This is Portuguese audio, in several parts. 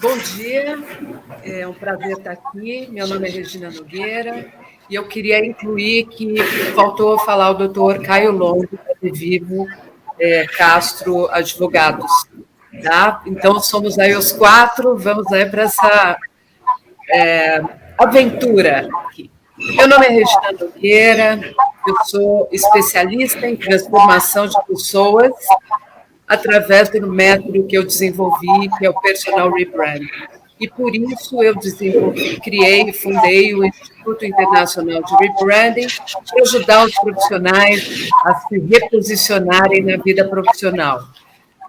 Bom dia, é um prazer estar aqui. Meu nome é Regina Nogueira e eu queria incluir que faltou falar o doutor Caio Longo, de Vivo Castro Advogados. Tá? Então, somos aí os quatro, vamos aí para essa aventura aqui. Meu nome é Regina Nogueira, eu sou especialista em transformação de pessoas através do método que eu desenvolvi, que é o Personal Rebranding. E por isso eu desenvolvi, criei e fundei o Instituto Internacional de Rebranding para ajudar os profissionais a se reposicionarem na vida profissional.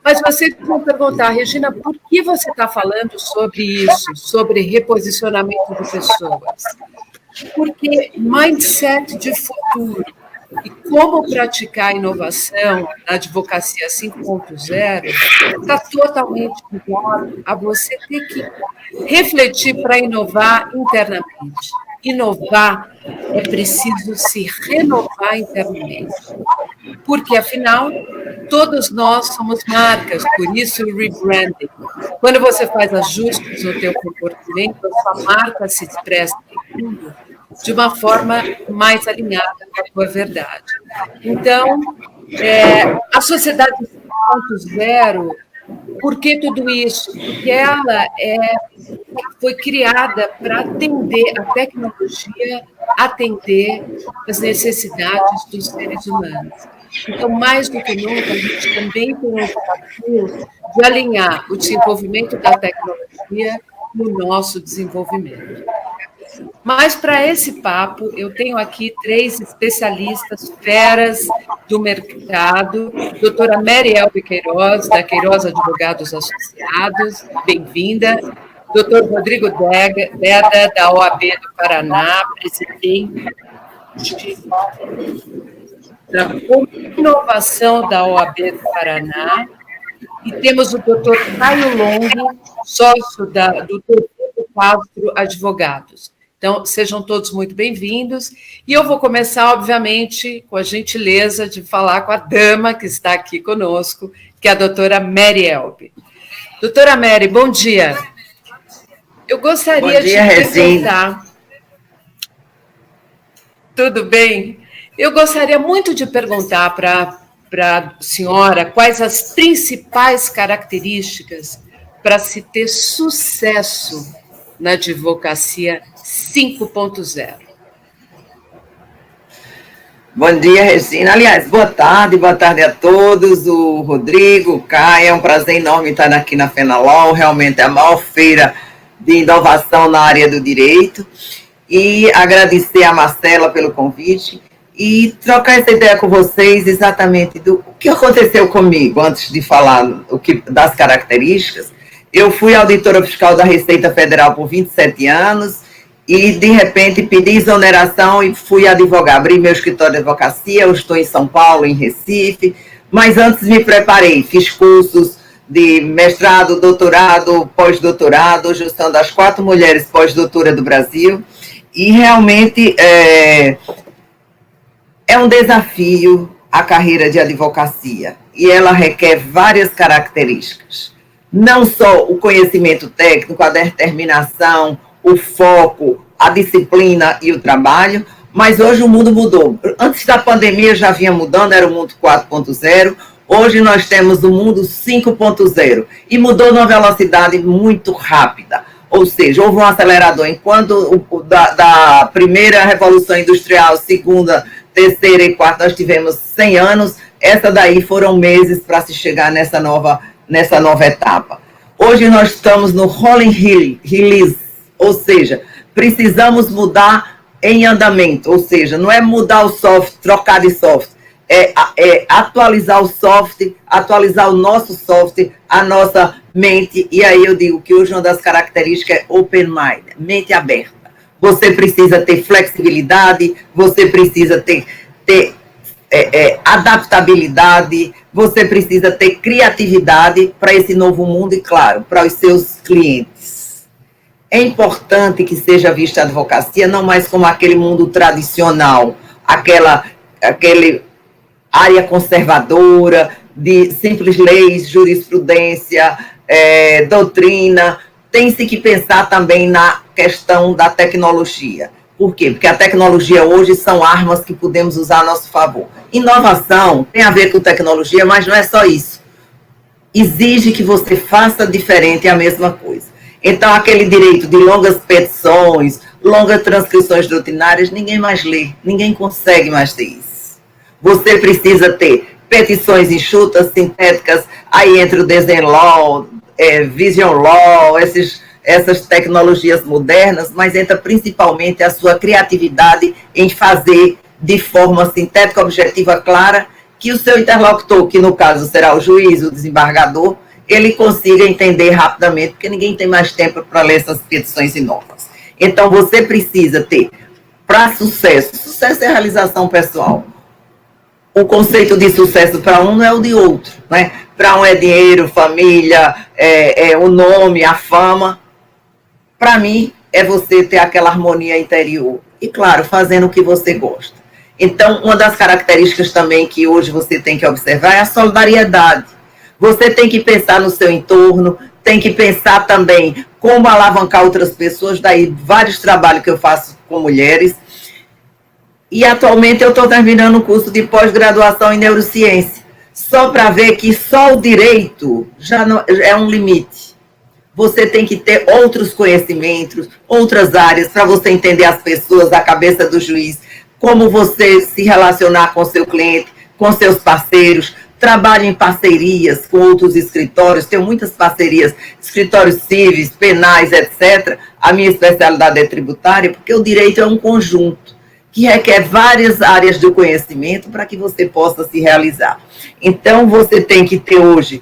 Mas vocês vão perguntar, Regina, por que você está falando sobre isso, sobre reposicionamento de pessoas? Porque mindset de futuro e como praticar inovação na advocacia 5.0 está totalmente ligado a você ter que refletir para inovar internamente. Inovar é preciso se renovar internamente, porque, afinal, todos nós somos marcas, por isso o rebranding. Quando você faz ajustes no teu comportamento, a sua marca se expressa em tudo de uma forma mais alinhada com a tua verdade. Então, a sociedade 5.0, por que tudo isso? Porque ela foi criada para atender a tecnologia, atender as necessidades dos seres humanos. Então, mais do que nunca, a gente também tem um desafio de alinhar o desenvolvimento da tecnologia e o nosso desenvolvimento. Mas, para esse papo, eu tenho aqui 3 especialistas feras do mercado. Doutora Mary Elbe Queiroz, da Queiroz Advogados Associados, bem-vinda. Doutor Rodrigo Deda, da OAB do Paraná, presidente da inovação da OAB do Paraná. E temos o doutor Caio Longo, sócio do Dr. Castro Advogados. Então, sejam todos muito bem-vindos. E eu vou começar, obviamente, com a gentileza de falar com a dama que está aqui conosco, que é a doutora Mary Elbe. Doutora Mary, bom dia. Eu gostaria de perguntar... Tudo bem? Eu gostaria muito de perguntar para a senhora quais as principais características para se ter sucesso na advocacia 5.0. Bom dia, Regina. Aliás, boa tarde a todos. O Rodrigo, o Caio, é um prazer enorme estar aqui na Fenalol, realmente é a maior feira de inovação na área do direito. E agradecer a Marcela pelo convite e trocar essa ideia com vocês exatamente do que aconteceu comigo, antes de falar das características. Eu fui auditora fiscal da Receita Federal por 27 anos e, de repente, pedi exoneração e fui advogar. Abri meu escritório de advocacia, eu estou em São Paulo, em Recife, mas antes me preparei, fiz cursos de mestrado, doutorado, pós-doutorado. Hoje eu sou das 4 mulheres pós-doutora do Brasil e realmente é um desafio a carreira de advocacia e ela requer várias características. Não só o conhecimento técnico, a determinação, o foco, a disciplina e o trabalho, mas hoje o mundo mudou. Antes da pandemia já vinha mudando, era o mundo 4.0, hoje nós temos o mundo 5.0 e mudou numa velocidade muito rápida. Ou seja, houve um acelerador. Enquanto da primeira revolução industrial, segunda, terceira e quarta, nós tivemos 100 anos, essa daí foram meses para se chegar nessa nova etapa. Hoje nós estamos no rolling release, ou seja, precisamos mudar em andamento, ou seja, não é mudar o software, trocar de software, é atualizar o software, atualizar o nosso software, a nossa mente, e aí eu digo que hoje uma das características é open mind, mente aberta. Você precisa ter flexibilidade, você precisa ter adaptabilidade, você precisa ter criatividade para esse novo mundo e, claro, para os seus clientes. É importante que seja vista a advocacia não mais como aquele mundo tradicional, aquele área conservadora, de simples leis, jurisprudência, doutrina. Tem-se que pensar também na questão da tecnologia. Por quê? Porque a tecnologia hoje são armas que podemos usar a nosso favor. Inovação tem a ver com tecnologia, mas não é só isso. Exige que você faça diferente a mesma coisa. Então, aquele direito de longas petições, longas transcrições doutrinárias, ninguém mais lê, ninguém consegue mais ter isso. Você precisa ter petições enxutas, sintéticas, aí entra o Design Law, Vision Law, essas tecnologias modernas, mas entra principalmente a sua criatividade em fazer de forma sintética, objetiva, clara, que o seu interlocutor, que no caso será o juiz, o desembargador, ele consiga entender rapidamente, porque ninguém tem mais tempo para ler essas petições enormes. Então, você precisa ter, para sucesso é realização pessoal. O conceito de sucesso para um não é o de outro, né? Para um é dinheiro, família, o nome, a fama. Para mim, é você ter aquela harmonia interior. E, claro, fazendo o que você gosta. Então, uma das características também que hoje você tem que observar é a solidariedade. Você tem que pensar no seu entorno, tem que pensar também como alavancar outras pessoas, daí vários trabalhos que eu faço com mulheres. E atualmente eu estou terminando um curso de pós-graduação em neurociência, só para ver que só o direito já não, é um limite. Você tem que ter outros conhecimentos, outras áreas, para você entender as pessoas, a cabeça do juiz, como você se relacionar com seu cliente, com seus parceiros, trabalho em parcerias com outros escritórios, tenho muitas parcerias, escritórios civis, penais, etc. A minha especialidade é tributária, porque o direito é um conjunto que requer várias áreas do conhecimento para que você possa se realizar. Então, você tem que ter hoje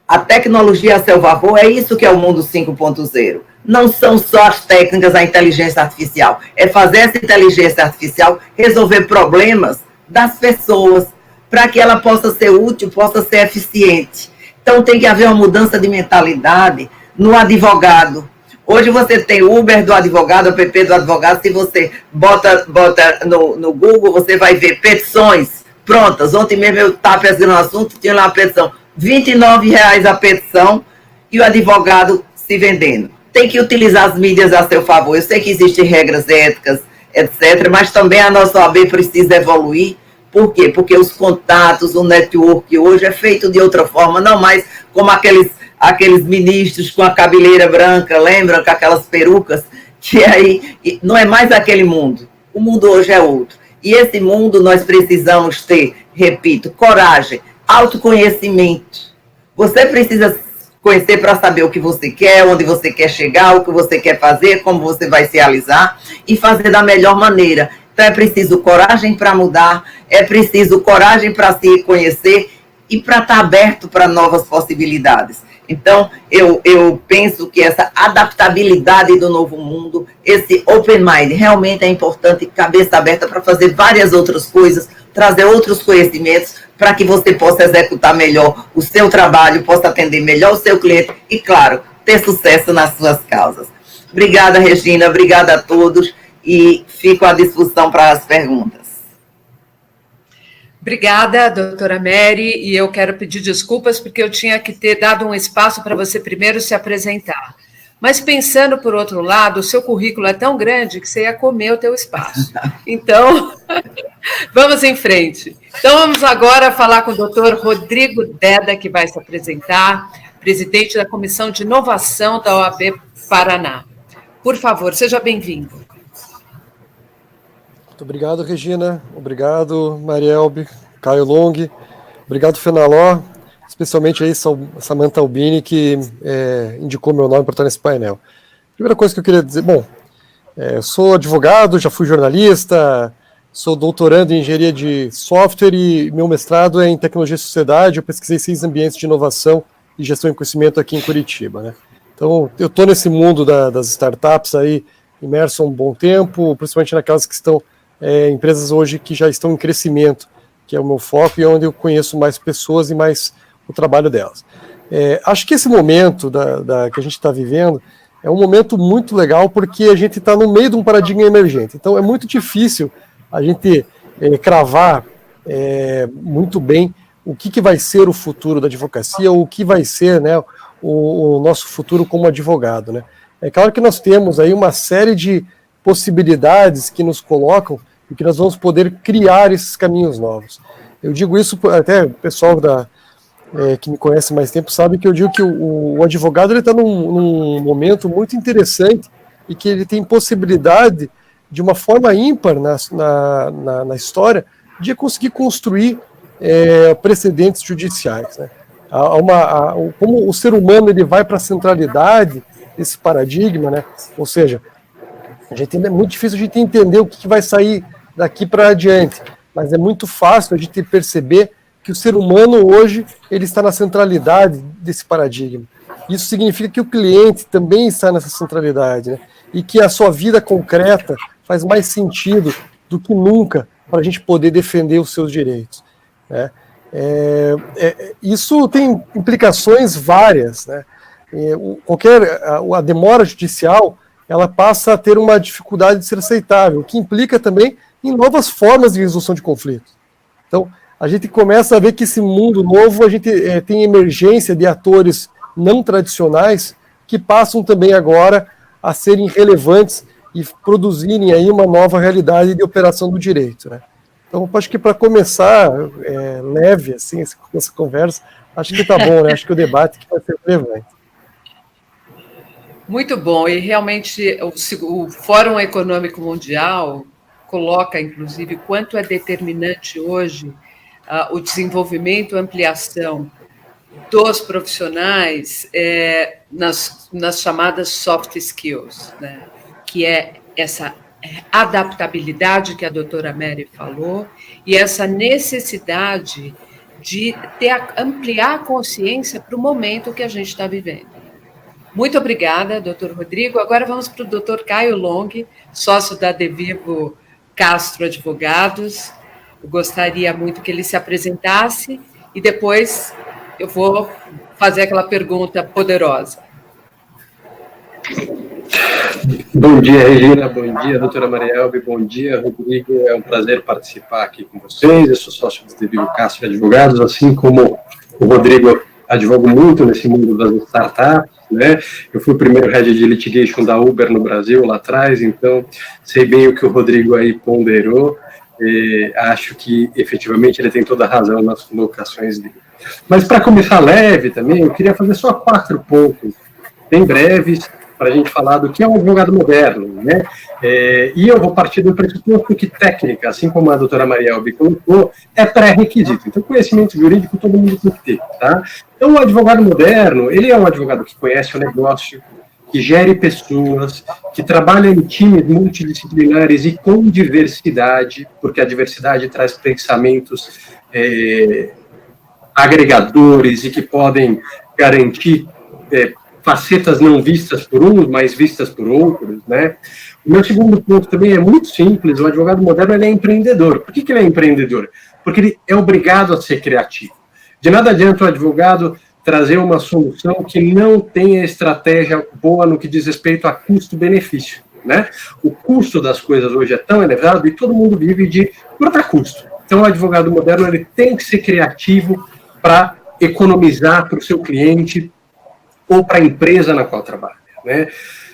a tecnologia a seu favor, é isso que é o mundo 5.0. Não são só as técnicas, a inteligência artificial, é fazer essa inteligência artificial resolver problemas das pessoas, para que ela possa ser útil, possa ser eficiente. Então, tem que haver uma mudança de mentalidade no advogado. Hoje você tem o Uber do advogado, o app do advogado, se você bota no Google, você vai ver petições prontas. Ontem mesmo eu estava pesquisando um assunto, tinha lá uma petição, R$29 a petição, e o advogado se vendendo. Tem que utilizar as mídias a seu favor. Eu sei que existem regras éticas, etc., mas também a nossa OAB precisa evoluir. Por quê? Porque os contatos, o network hoje é feito de outra forma, não mais como aqueles ministros com a cabeleira branca, lembram, com aquelas perucas, que aí não é mais aquele mundo. O mundo hoje é outro. E esse mundo nós precisamos ter, repito, coragem, autoconhecimento. Você precisa conhecer para saber o que você quer, onde você quer chegar, o que você quer fazer, como você vai se realizar e fazer da melhor maneira. Então, é preciso coragem para mudar, é preciso coragem para se conhecer e para estar aberto para novas possibilidades. Então, eu penso que essa adaptabilidade do novo mundo, esse open mind, realmente é importante, cabeça aberta para fazer várias outras coisas, trazer outros conhecimentos para que você possa executar melhor o seu trabalho, possa atender melhor o seu cliente e, claro, ter sucesso nas suas causas. Obrigada, Regina, obrigada a todos. E fico à disposição para as perguntas. Obrigada, doutora Mary, e eu quero pedir desculpas porque eu tinha que ter dado um espaço para você primeiro se apresentar. Mas pensando por outro lado, o seu currículo é tão grande que você ia comer o teu espaço. Então, vamos em frente. Então, vamos agora falar com o doutor Rodrigo Deda, que vai se apresentar, presidente da Comissão de Inovação da OAB Paraná. Por favor, seja bem-vindo. Muito obrigado, Regina. Obrigado, Marielbe, Caio Long. Obrigado, Fenaló. Especialmente aí Samantha Albini, que indicou meu nome para estar nesse painel. Primeira coisa que eu queria dizer, sou advogado, já fui jornalista, sou doutorando em engenharia de software e meu mestrado é em tecnologia e sociedade. Eu pesquisei 6 ambientes de inovação e gestão de conhecimento aqui em Curitiba, né? Então, eu estou nesse mundo das startups aí, imerso há um bom tempo, principalmente naquelas que estão empresas hoje que já estão em crescimento, que é o meu foco e é onde eu conheço mais pessoas e mais o trabalho delas. Acho que esse momento que a gente está vivendo é um momento muito legal porque a gente está no meio de um paradigma emergente. Então, é muito difícil a gente cravar muito bem o que vai ser o futuro da advocacia, ou o que vai ser, né, o nosso futuro como advogado, né? É claro que nós temos aí uma série de possibilidades que nos colocam e que nós vamos poder criar esses caminhos novos. Eu digo isso, até o pessoal que me conhece mais tempo sabe que eu digo que o advogado está num momento muito interessante e que ele tem possibilidade, de uma forma ímpar na história, de conseguir construir precedentes judiciais, né? Como o ser humano ele vai para a centralidade desse paradigma, né? Ou seja, é muito difícil a gente entender o que vai sair daqui para adiante, mas é muito fácil a gente perceber que o ser humano hoje ele está na centralidade desse paradigma. Isso significa que o cliente também está nessa centralidade, né? E que a sua vida concreta faz mais sentido do que nunca para a gente poder defender os seus direitos, né? Isso tem implicações várias, né? A demora judicial ela passa a ter uma dificuldade de ser aceitável, o que implica também em novas formas de resolução de conflitos. Então, a gente começa a ver que esse mundo novo, a gente tem emergência de atores não tradicionais que passam também agora a serem relevantes e produzirem aí uma nova realidade de operação do direito, né? Então, acho que para começar leve assim essa conversa, acho que está bom, né? Acho que o debate vai ser relevante. Muito bom, e realmente o Fórum Econômico Mundial coloca, inclusive, quanto é determinante hoje o desenvolvimento e ampliação dos profissionais nas chamadas soft skills, né? Que é essa adaptabilidade que a doutora Mary falou e essa necessidade de ampliar a consciência para o momento que a gente está vivendo. Muito obrigada, doutor Rodrigo. Agora vamos para o doutor Caio Long, sócio da Devivo Castro Advogados. Eu gostaria muito que ele se apresentasse e depois eu vou fazer aquela pergunta poderosa. Bom dia, Regina. Bom dia, doutora Marielbe. Bom dia, Rodrigo. É um prazer participar aqui com vocês. Eu sou sócio do Devivo Castro Advogados, assim como o Rodrigo, advogo muito nesse mundo das startups, né? Eu fui o primeiro head de litigation da Uber no Brasil lá atrás, então sei bem o que o Rodrigo aí ponderou. Acho que efetivamente ele tem toda a razão nas colocações dele. Mas para começar leve também, eu queria fazer só 4 pontos bem breves para a gente falar do que é um advogado moderno, né? E eu vou partir do pressuposto que técnica, assim como a doutora Marielbe colocou, é pré-requisito. Então, conhecimento jurídico todo mundo tem que ter, tá? Então, o advogado moderno, ele é um advogado que conhece o negócio, que gere pessoas, que trabalha em times multidisciplinares e com diversidade, porque a diversidade traz pensamentos agregadores e que podem garantir facetas não vistas por uns, mas vistas por outros, né? O meu segundo ponto também é muito simples, o advogado moderno ele é empreendedor. Por que ele é empreendedor? Porque ele é obrigado a ser criativo. De nada adianta o advogado trazer uma solução que não tenha estratégia boa no que diz respeito a custo-benefício, né? O custo das coisas hoje é tão elevado e todo mundo vive de cortar custo. Então, o advogado moderno ele tem que ser criativo para economizar para o seu cliente ou para a empresa na qual trabalha, né?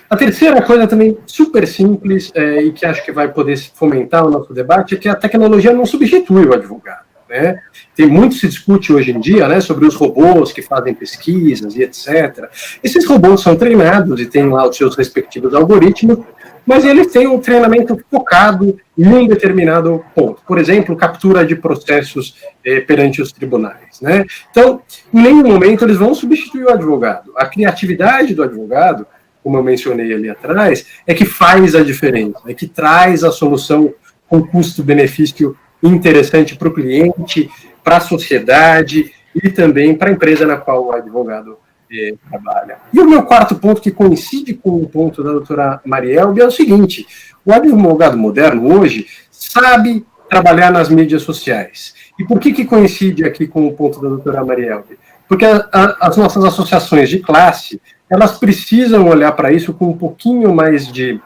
A terceira coisa também super simples e que acho que vai poder fomentar o nosso debate é que a tecnologia não substitui o advogado, né? Tem muito se discute hoje em dia, né, sobre os robôs que fazem pesquisas e etc. Esses robôs são treinados e têm lá os seus respectivos algoritmos, mas eles têm um treinamento focado em um determinado ponto. Por exemplo, captura de processos perante os tribunais, né? Então, em nenhum momento eles vão substituir o advogado. A criatividade do advogado, como eu mencionei ali atrás, é que faz a diferença, é que traz a solução com custo-benefício interessante para o cliente, para a sociedade e também para a empresa na qual o advogado trabalha. E o meu quarto ponto, que coincide com o ponto da doutora Marielbe, é o seguinte: o advogado moderno hoje sabe trabalhar nas mídias sociais. E por que coincide aqui com o ponto da doutora Marielbe? Porque as nossas associações de classe, elas precisam olhar para isso com um pouquinho mais de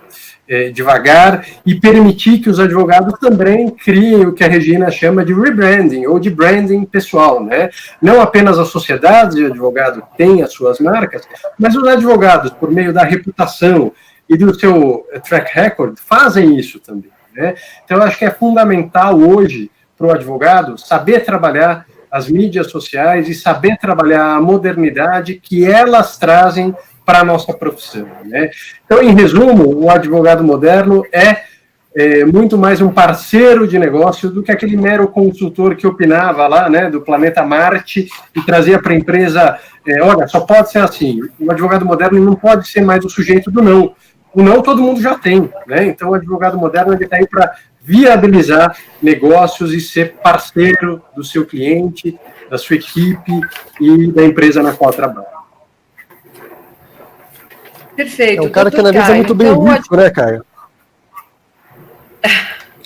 devagar e permitir que os advogados também criem o que a Regina chama de rebranding ou de branding pessoal, né? Não apenas a sociedade de advogado tem as suas marcas, mas os advogados, por meio da reputação e do seu track record, fazem isso também, né? Então, eu acho que é fundamental hoje para o advogado saber trabalhar as mídias sociais e saber trabalhar a modernidade que elas trazem para a nossa profissão, né? Então, em resumo, o advogado moderno é muito mais um parceiro de negócio do que aquele mero consultor que opinava lá, né, do planeta Marte e trazia para a empresa, olha, só pode ser assim. O advogado moderno não pode ser mais o sujeito do não. O não todo mundo já tem, né? Então, o advogado moderno está aí para viabilizar negócios e ser parceiro do seu cliente, da sua equipe e da empresa na qual trabalha. Perfeito. É um cara que analisa muito bem o risco, né, Caio?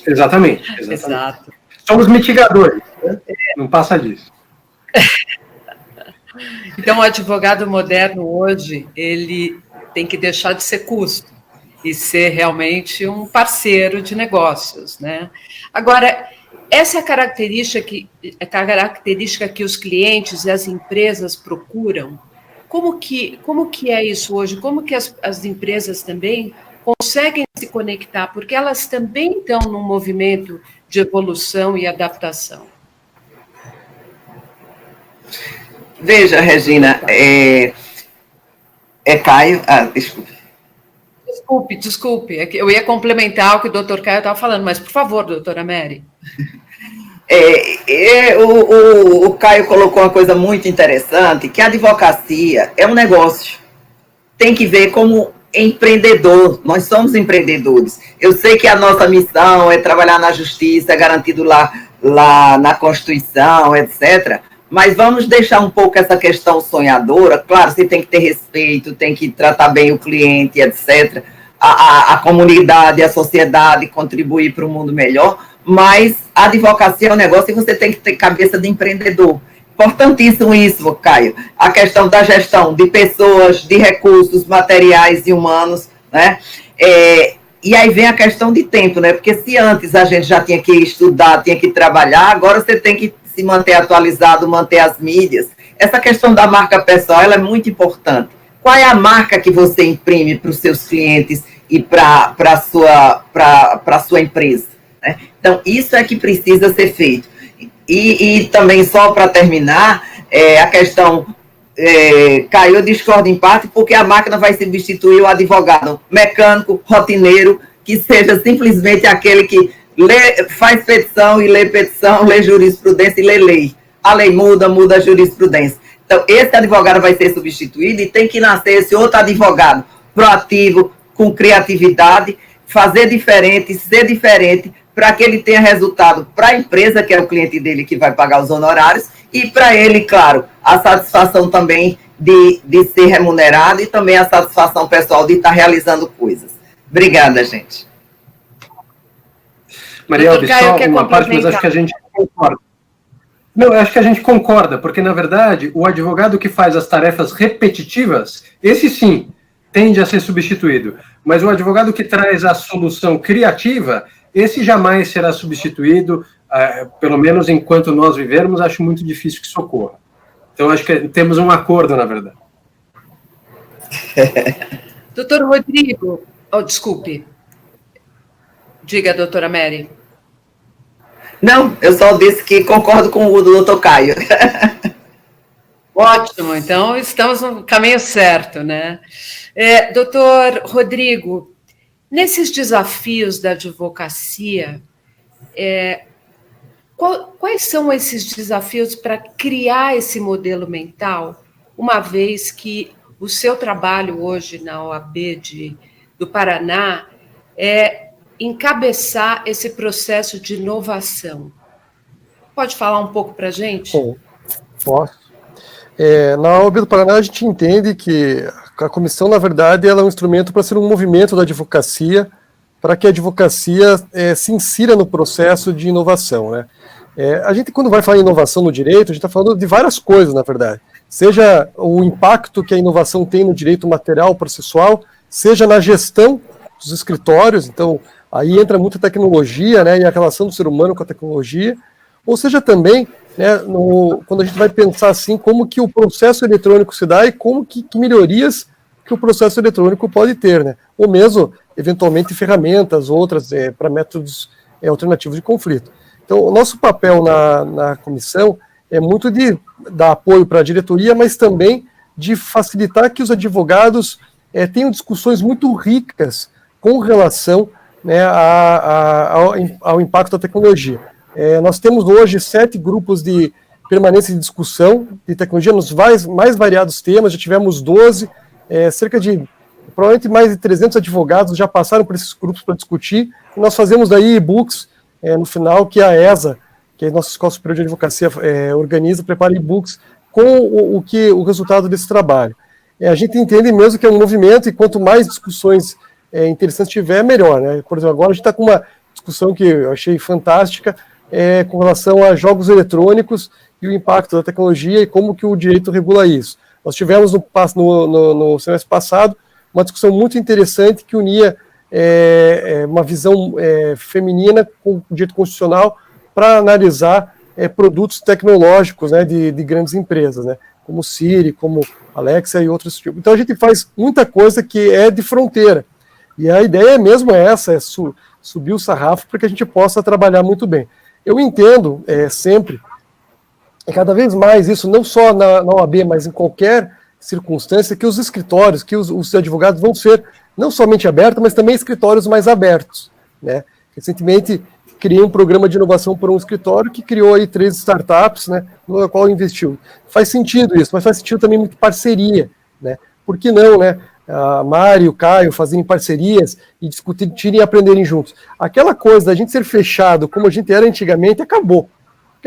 Exatamente. Exato. Somos mitigadores, né? Não passa disso. Então, o advogado moderno hoje, ele tem que deixar de ser custo e ser realmente um parceiro de negócios, né? Agora, essa é a característica que os clientes e as empresas procuram. Como que é isso hoje? Como que as empresas também conseguem se conectar? Porque elas também estão num movimento de evolução e adaptação. Veja, Regina, Caio... desculpe. Desculpe. Eu ia complementar o que o doutor Caio estava falando, mas, por favor, doutora Mary. O Caio colocou uma coisa muito interessante, que a advocacia é um negócio. Tem que ver como empreendedor. Nós somos empreendedores. Eu sei que a nossa missão é trabalhar na justiça, é garantido lá na Constituição, etc., mas vamos deixar um pouco essa questão sonhadora. Claro, você tem que ter respeito, tem que tratar bem o cliente, etc., a comunidade, a sociedade, contribuir para um mundo melhor, mas a advocacia é um negócio e você tem que ter cabeça de empreendedor. Importantíssimo isso, Caio. A questão da gestão de pessoas, de recursos materiais e humanos, né? E aí vem a questão de tempo, né? Porque se antes a gente já tinha que estudar, tinha que trabalhar, agora você tem que se manter atualizado, manter as mídias. Essa questão da marca pessoal, ela é muito importante. Qual é a marca que você imprime para os seus clientes e para a sua empresa, né? Então, isso é que precisa ser feito. E também, só para terminar, a questão... Caio, eu discordo em parte, porque a máquina vai substituir o advogado mecânico, rotineiro, que seja simplesmente aquele que faz petição e lê petição, lê jurisprudência e lê lei. A lei muda a jurisprudência. Então, esse advogado vai ser substituído e tem que nascer esse outro advogado proativo, com criatividade, fazer diferente, ser diferente, para que ele tenha resultado para a empresa, que é o cliente dele que vai pagar os honorários, e para ele, claro, a satisfação também de ser remunerado e também a satisfação pessoal de estar realizando coisas. Obrigada, gente. Mariel, só uma parte, mas acho que a gente concorda. Não, acho que a gente concorda, porque, na verdade, o advogado que faz as tarefas repetitivas, esse sim, tende a ser substituído. Mas o advogado que traz a solução criativa, esse jamais será substituído, pelo menos enquanto nós vivermos, acho muito difícil que isso ocorra. Então, acho que temos um acordo, na verdade. Doutor Rodrigo, desculpe. Diga, doutora Mary. Não, eu só disse que concordo com o doutor Caio. Ótimo, então estamos no caminho certo, né? Doutor Rodrigo, nesses desafios da advocacia, quais são esses desafios para criar esse modelo mental, uma vez que o seu trabalho hoje na OAB do Paraná é encabeçar esse processo de inovação? Pode falar um pouco para a gente? Posso. Na OAB do Paraná, a gente entende que a comissão, na verdade, ela é um instrumento para ser um movimento da advocacia, para que a advocacia se insira no processo de inovação, né? A gente, quando vai falar em inovação no direito, a gente está falando de várias coisas, na verdade. Seja o impacto que a inovação tem no direito material processual, seja na gestão dos escritórios, então aí entra muita tecnologia, né, e a relação do ser humano com a tecnologia, ou seja também, né, quando a gente vai pensar assim, como que o processo eletrônico se dá e como que melhorias que o processo eletrônico pode ter, né, ou mesmo, eventualmente, ferramentas outras para métodos alternativos de conflito. Então, o nosso papel na comissão é muito de dar apoio para a diretoria, mas também de facilitar que os advogados tenham discussões muito ricas com relação, né, ao impacto da tecnologia. Nós temos hoje 7 grupos de permanência de discussão de tecnologia nos mais variados temas, já tivemos 12, cerca de, provavelmente mais de 300 advogados já passaram por esses grupos para discutir, e nós fazemos daí e-books no final, que a ESA, que é a nossa Escola Superior de Advocacia, organiza, prepara e-books com o resultado desse trabalho. A gente entende mesmo que é um movimento, e quanto mais discussões interessantes tiver, melhor, né? Por exemplo, agora a gente está com uma discussão que eu achei fantástica, com relação a jogos eletrônicos e o impacto da tecnologia e como que o direito regula isso. Nós tivemos no semestre passado uma discussão muito interessante que unia uma visão feminina com o direito constitucional para analisar produtos tecnológicos, né, de grandes empresas, né, como Siri, como Alexa e outros tipos. Então a gente faz muita coisa que é de fronteira. E a ideia mesmo é essa, subir o sarrafo para que a gente possa trabalhar muito bem. Eu entendo sempre, cada vez mais isso, não só na OAB, mas em qualquer circunstância, que os escritórios, que os advogados vão ser não somente abertos, mas também escritórios mais abertos, né? Recentemente, criei um programa de inovação para um escritório que criou aí 3 startups, né, no qual investiu. Faz sentido isso, mas faz sentido também muito parceria, né? Por que não, né? A Mari e o Caio fazerem parcerias e discutirem e aprenderem juntos. Aquela coisa da gente ser fechado como a gente era antigamente acabou.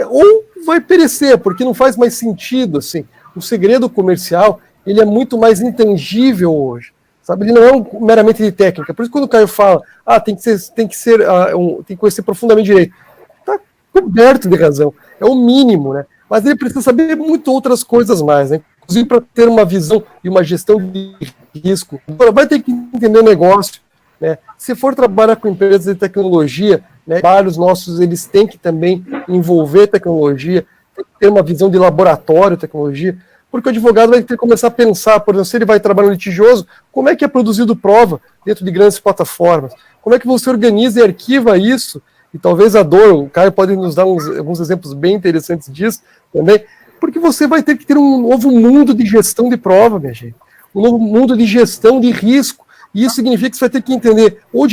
Ou vai perecer, porque não faz mais sentido, assim. O segredo comercial, ele é muito mais intangível hoje, sabe? Ele não é meramente de técnica. Por isso quando o Caio fala, tem que conhecer profundamente direito, está coberto de razão, é o mínimo, né? Mas ele precisa saber muito outras coisas mais, né? Inclusive para ter uma visão e uma gestão de risco. Vai ter que entender o negócio, né? Se for trabalhar com empresas de tecnologia, né, vários nossos, eles têm que também envolver tecnologia, tem que ter uma visão de laboratório de tecnologia, porque o advogado vai ter que começar a pensar, por exemplo, se ele vai trabalhar no litigioso, como é que é produzido prova dentro de grandes plataformas? Como é que você organiza e arquiva isso? E talvez o Caio pode nos dar alguns exemplos bem interessantes disso também, porque você vai ter que ter um novo mundo de gestão de prova, minha gente. Um novo mundo de gestão de risco. E isso significa que você vai ter que entender ou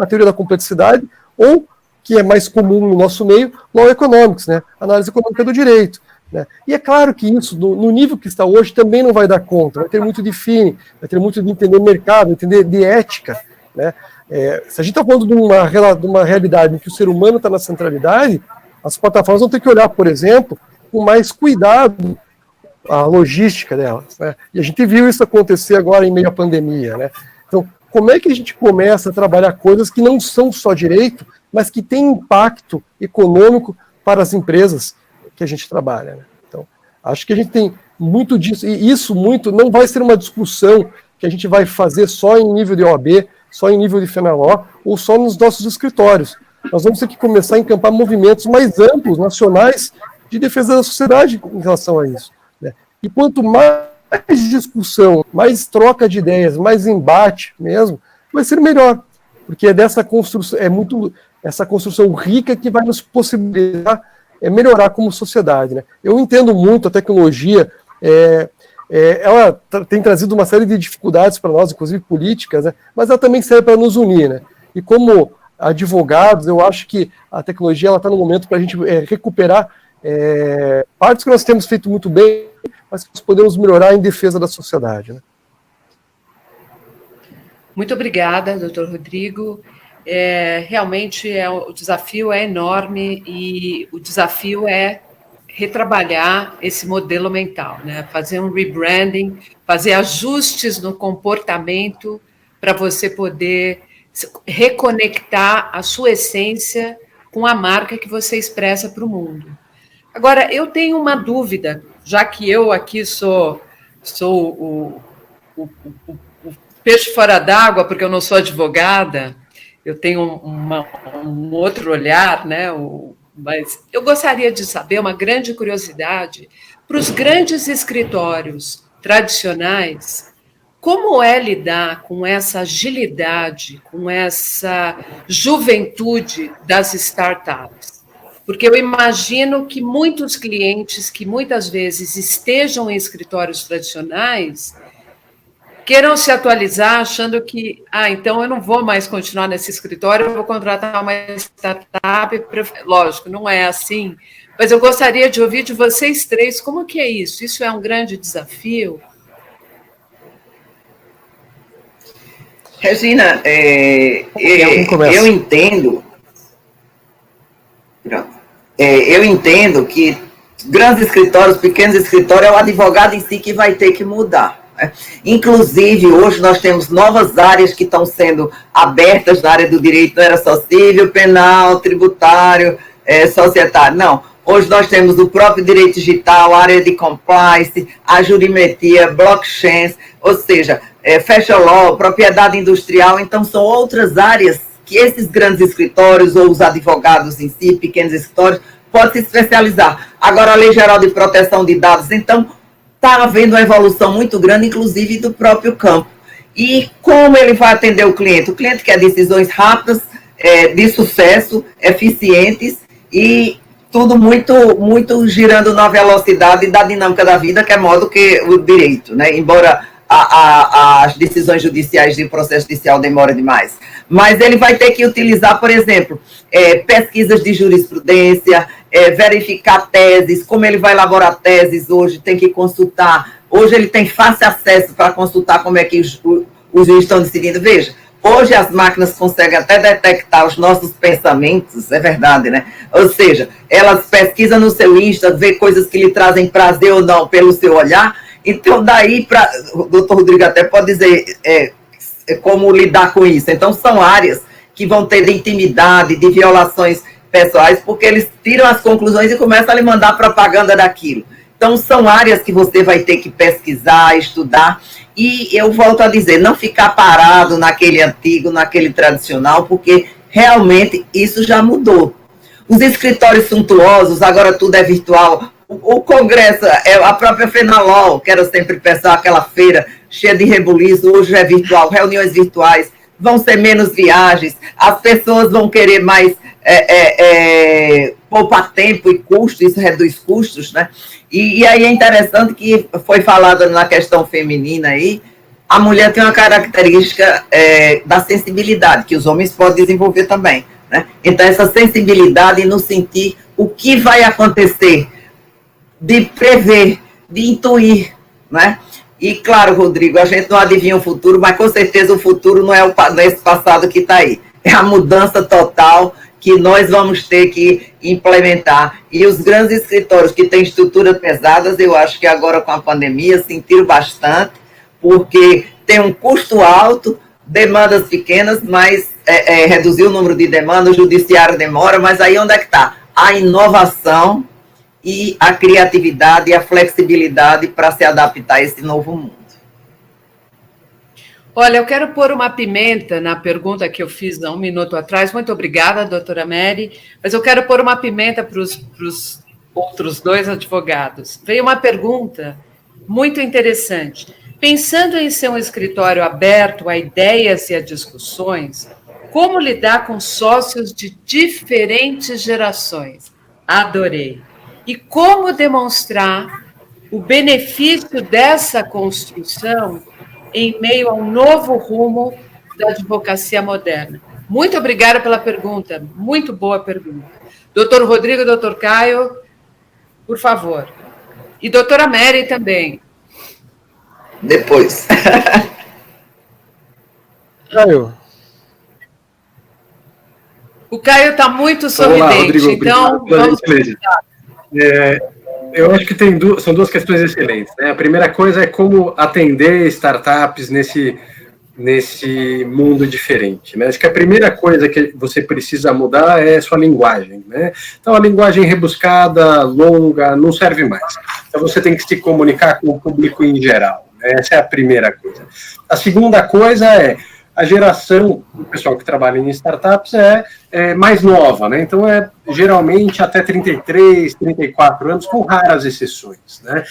a teoria da complexidade, ou, que é mais comum no nosso meio, law economics, né? Análise econômica do direito. Né? E é claro que isso, no nível que está hoje, também não vai dar conta. Vai ter muito de FINE, vai ter muito de entender mercado, entender de ética. Né? Se a gente está falando de uma realidade em que o ser humano está na centralidade, as plataformas vão ter que olhar, por exemplo, com mais cuidado a logística delas, né? E a gente viu isso acontecer agora em meio à pandemia, né? Então, como é que a gente começa a trabalhar coisas que não são só direito, mas que têm impacto econômico para as empresas que a gente trabalha, né? Então, acho que a gente tem muito disso, e isso muito não vai ser uma discussão que a gente vai fazer só em nível de OAB, só em nível de FENALO, ou só nos nossos escritórios. Nós vamos ter que começar a encampar movimentos mais amplos, nacionais, de defesa da sociedade em relação a isso, né? E quanto mais discussão, mais troca de ideias, mais embate mesmo, vai ser melhor, porque é dessa construção, essa construção rica que vai nos possibilitar melhorar como sociedade, né? Eu entendo muito a tecnologia, ela tem trazido uma série de dificuldades para nós, inclusive políticas, né? Mas ela também serve para nos unir, né? E como advogados, eu acho que a tecnologia está no momento para a gente recuperar partes que nós temos feito muito bem, mas que nós podemos melhorar em defesa da sociedade, né? Muito obrigada, doutor Rodrigo. Realmente o desafio é enorme e o desafio é retrabalhar esse modelo mental, né? Fazer um rebranding, fazer ajustes no comportamento para você poder reconectar a sua essência com a marca que você expressa para o mundo. Agora, eu tenho uma dúvida, já que eu aqui sou peixe fora d'água, porque eu não sou advogada, eu tenho um outro olhar, né? Mas eu gostaria de saber, uma grande curiosidade, para os grandes escritórios tradicionais, como é lidar com essa agilidade, com essa juventude das startups? Porque eu imagino que muitos clientes que muitas vezes estejam em escritórios tradicionais queiram se atualizar achando que, então eu não vou mais continuar nesse escritório, eu vou contratar uma startup. Lógico, não é assim, mas eu gostaria de ouvir de vocês três como que é isso. Isso é um grande desafio? Regina, eu entendo. Eu entendo que grandes escritórios, pequenos escritórios, é o advogado em si que vai ter que mudar. Inclusive, hoje nós temos novas áreas que estão sendo abertas na área do direito, não era só civil, penal, tributário, societário, não. Hoje nós temos o próprio direito digital, a área de compliance, a jurimetria, blockchain, ou seja, fashion law, propriedade industrial, então são outras áreas que esses grandes escritórios ou os advogados em si, pequenos escritórios, podem se especializar. Agora, a Lei Geral de Proteção de Dados, então, está havendo uma evolução muito grande, inclusive do próprio campo. E como ele vai atender o cliente? O cliente quer decisões rápidas, de sucesso, eficientes e tudo muito girando na velocidade da dinâmica da vida, que é modo que o direito, né? Embora as decisões judiciais de processo judicial demorem demais. Mas ele vai ter que utilizar, por exemplo, pesquisas de jurisprudência, verificar teses, como ele vai elaborar teses hoje, tem que consultar. Hoje ele tem fácil acesso para consultar como é que os juízes estão decidindo. Veja, hoje as máquinas conseguem até detectar os nossos pensamentos, é verdade, né? Ou seja, elas pesquisam no seu Insta, vê coisas que lhe trazem prazer ou não pelo seu olhar. Então, daí, o doutor Rodrigo até pode dizer como lidar com isso. Então, são áreas que vão ter de intimidade, de violações pessoais, porque eles tiram as conclusões e começam a lhe mandar propaganda daquilo. Então, são áreas que você vai ter que pesquisar, estudar, e eu volto a dizer, não ficar parado naquele antigo, naquele tradicional, porque realmente isso já mudou. Os escritórios suntuosos, agora tudo é virtual. O congresso, a própria Fenalol, que era sempre pensar aquela feira cheia de rebuliço, hoje é virtual, reuniões virtuais, vão ser menos viagens, as pessoas vão querer mais poupar tempo e custo, isso reduz custos, né? E aí é interessante que foi falado na questão feminina aí, a mulher tem uma característica da sensibilidade, que os homens podem desenvolver também, né? Então, essa sensibilidade no sentir o que vai acontecer, de prever, de intuir, né? E, claro, Rodrigo, a gente não adivinha o futuro, mas com certeza o futuro não é esse passado que está aí. É a mudança total que nós vamos ter que implementar. E os grandes escritórios que têm estruturas pesadas, eu acho que agora com a pandemia sentiram bastante, porque tem um custo alto, demandas pequenas, mas reduzir o número de demandas, o judiciário demora, mas aí onde é que está? A inovação e a criatividade e a flexibilidade para se adaptar a esse novo mundo. Olha, eu quero pôr uma pimenta na pergunta que eu fiz há um minuto atrás. Muito obrigada, doutora Mary, mas eu quero pôr uma pimenta para os outros dois advogados. Veio uma pergunta muito interessante. Pensando em ser um escritório aberto a ideias e a discussões, como lidar com sócios de diferentes gerações? Adorei. E como demonstrar o benefício dessa construção em meio ao novo rumo da advocacia moderna? Muito obrigada pela pergunta, muito boa pergunta. Doutor Rodrigo, doutor Caio, por favor. E doutora Mary também. Depois. Caio. O Caio está muito sorridente, Olá, Rodrigo, então vamos começar. Eu acho que são duas questões excelentes, né? A primeira coisa é como atender startups nesse mundo diferente, né? Acho que a primeira coisa que você precisa mudar é a sua linguagem, né? Então, a linguagem rebuscada, longa, não serve mais. Então, você tem que se comunicar com o público em geral, né? Essa é a primeira coisa. A segunda coisa é a geração do pessoal que trabalha em startups é mais nova, né? Então é geralmente até 33, 34 anos, com raras exceções, né?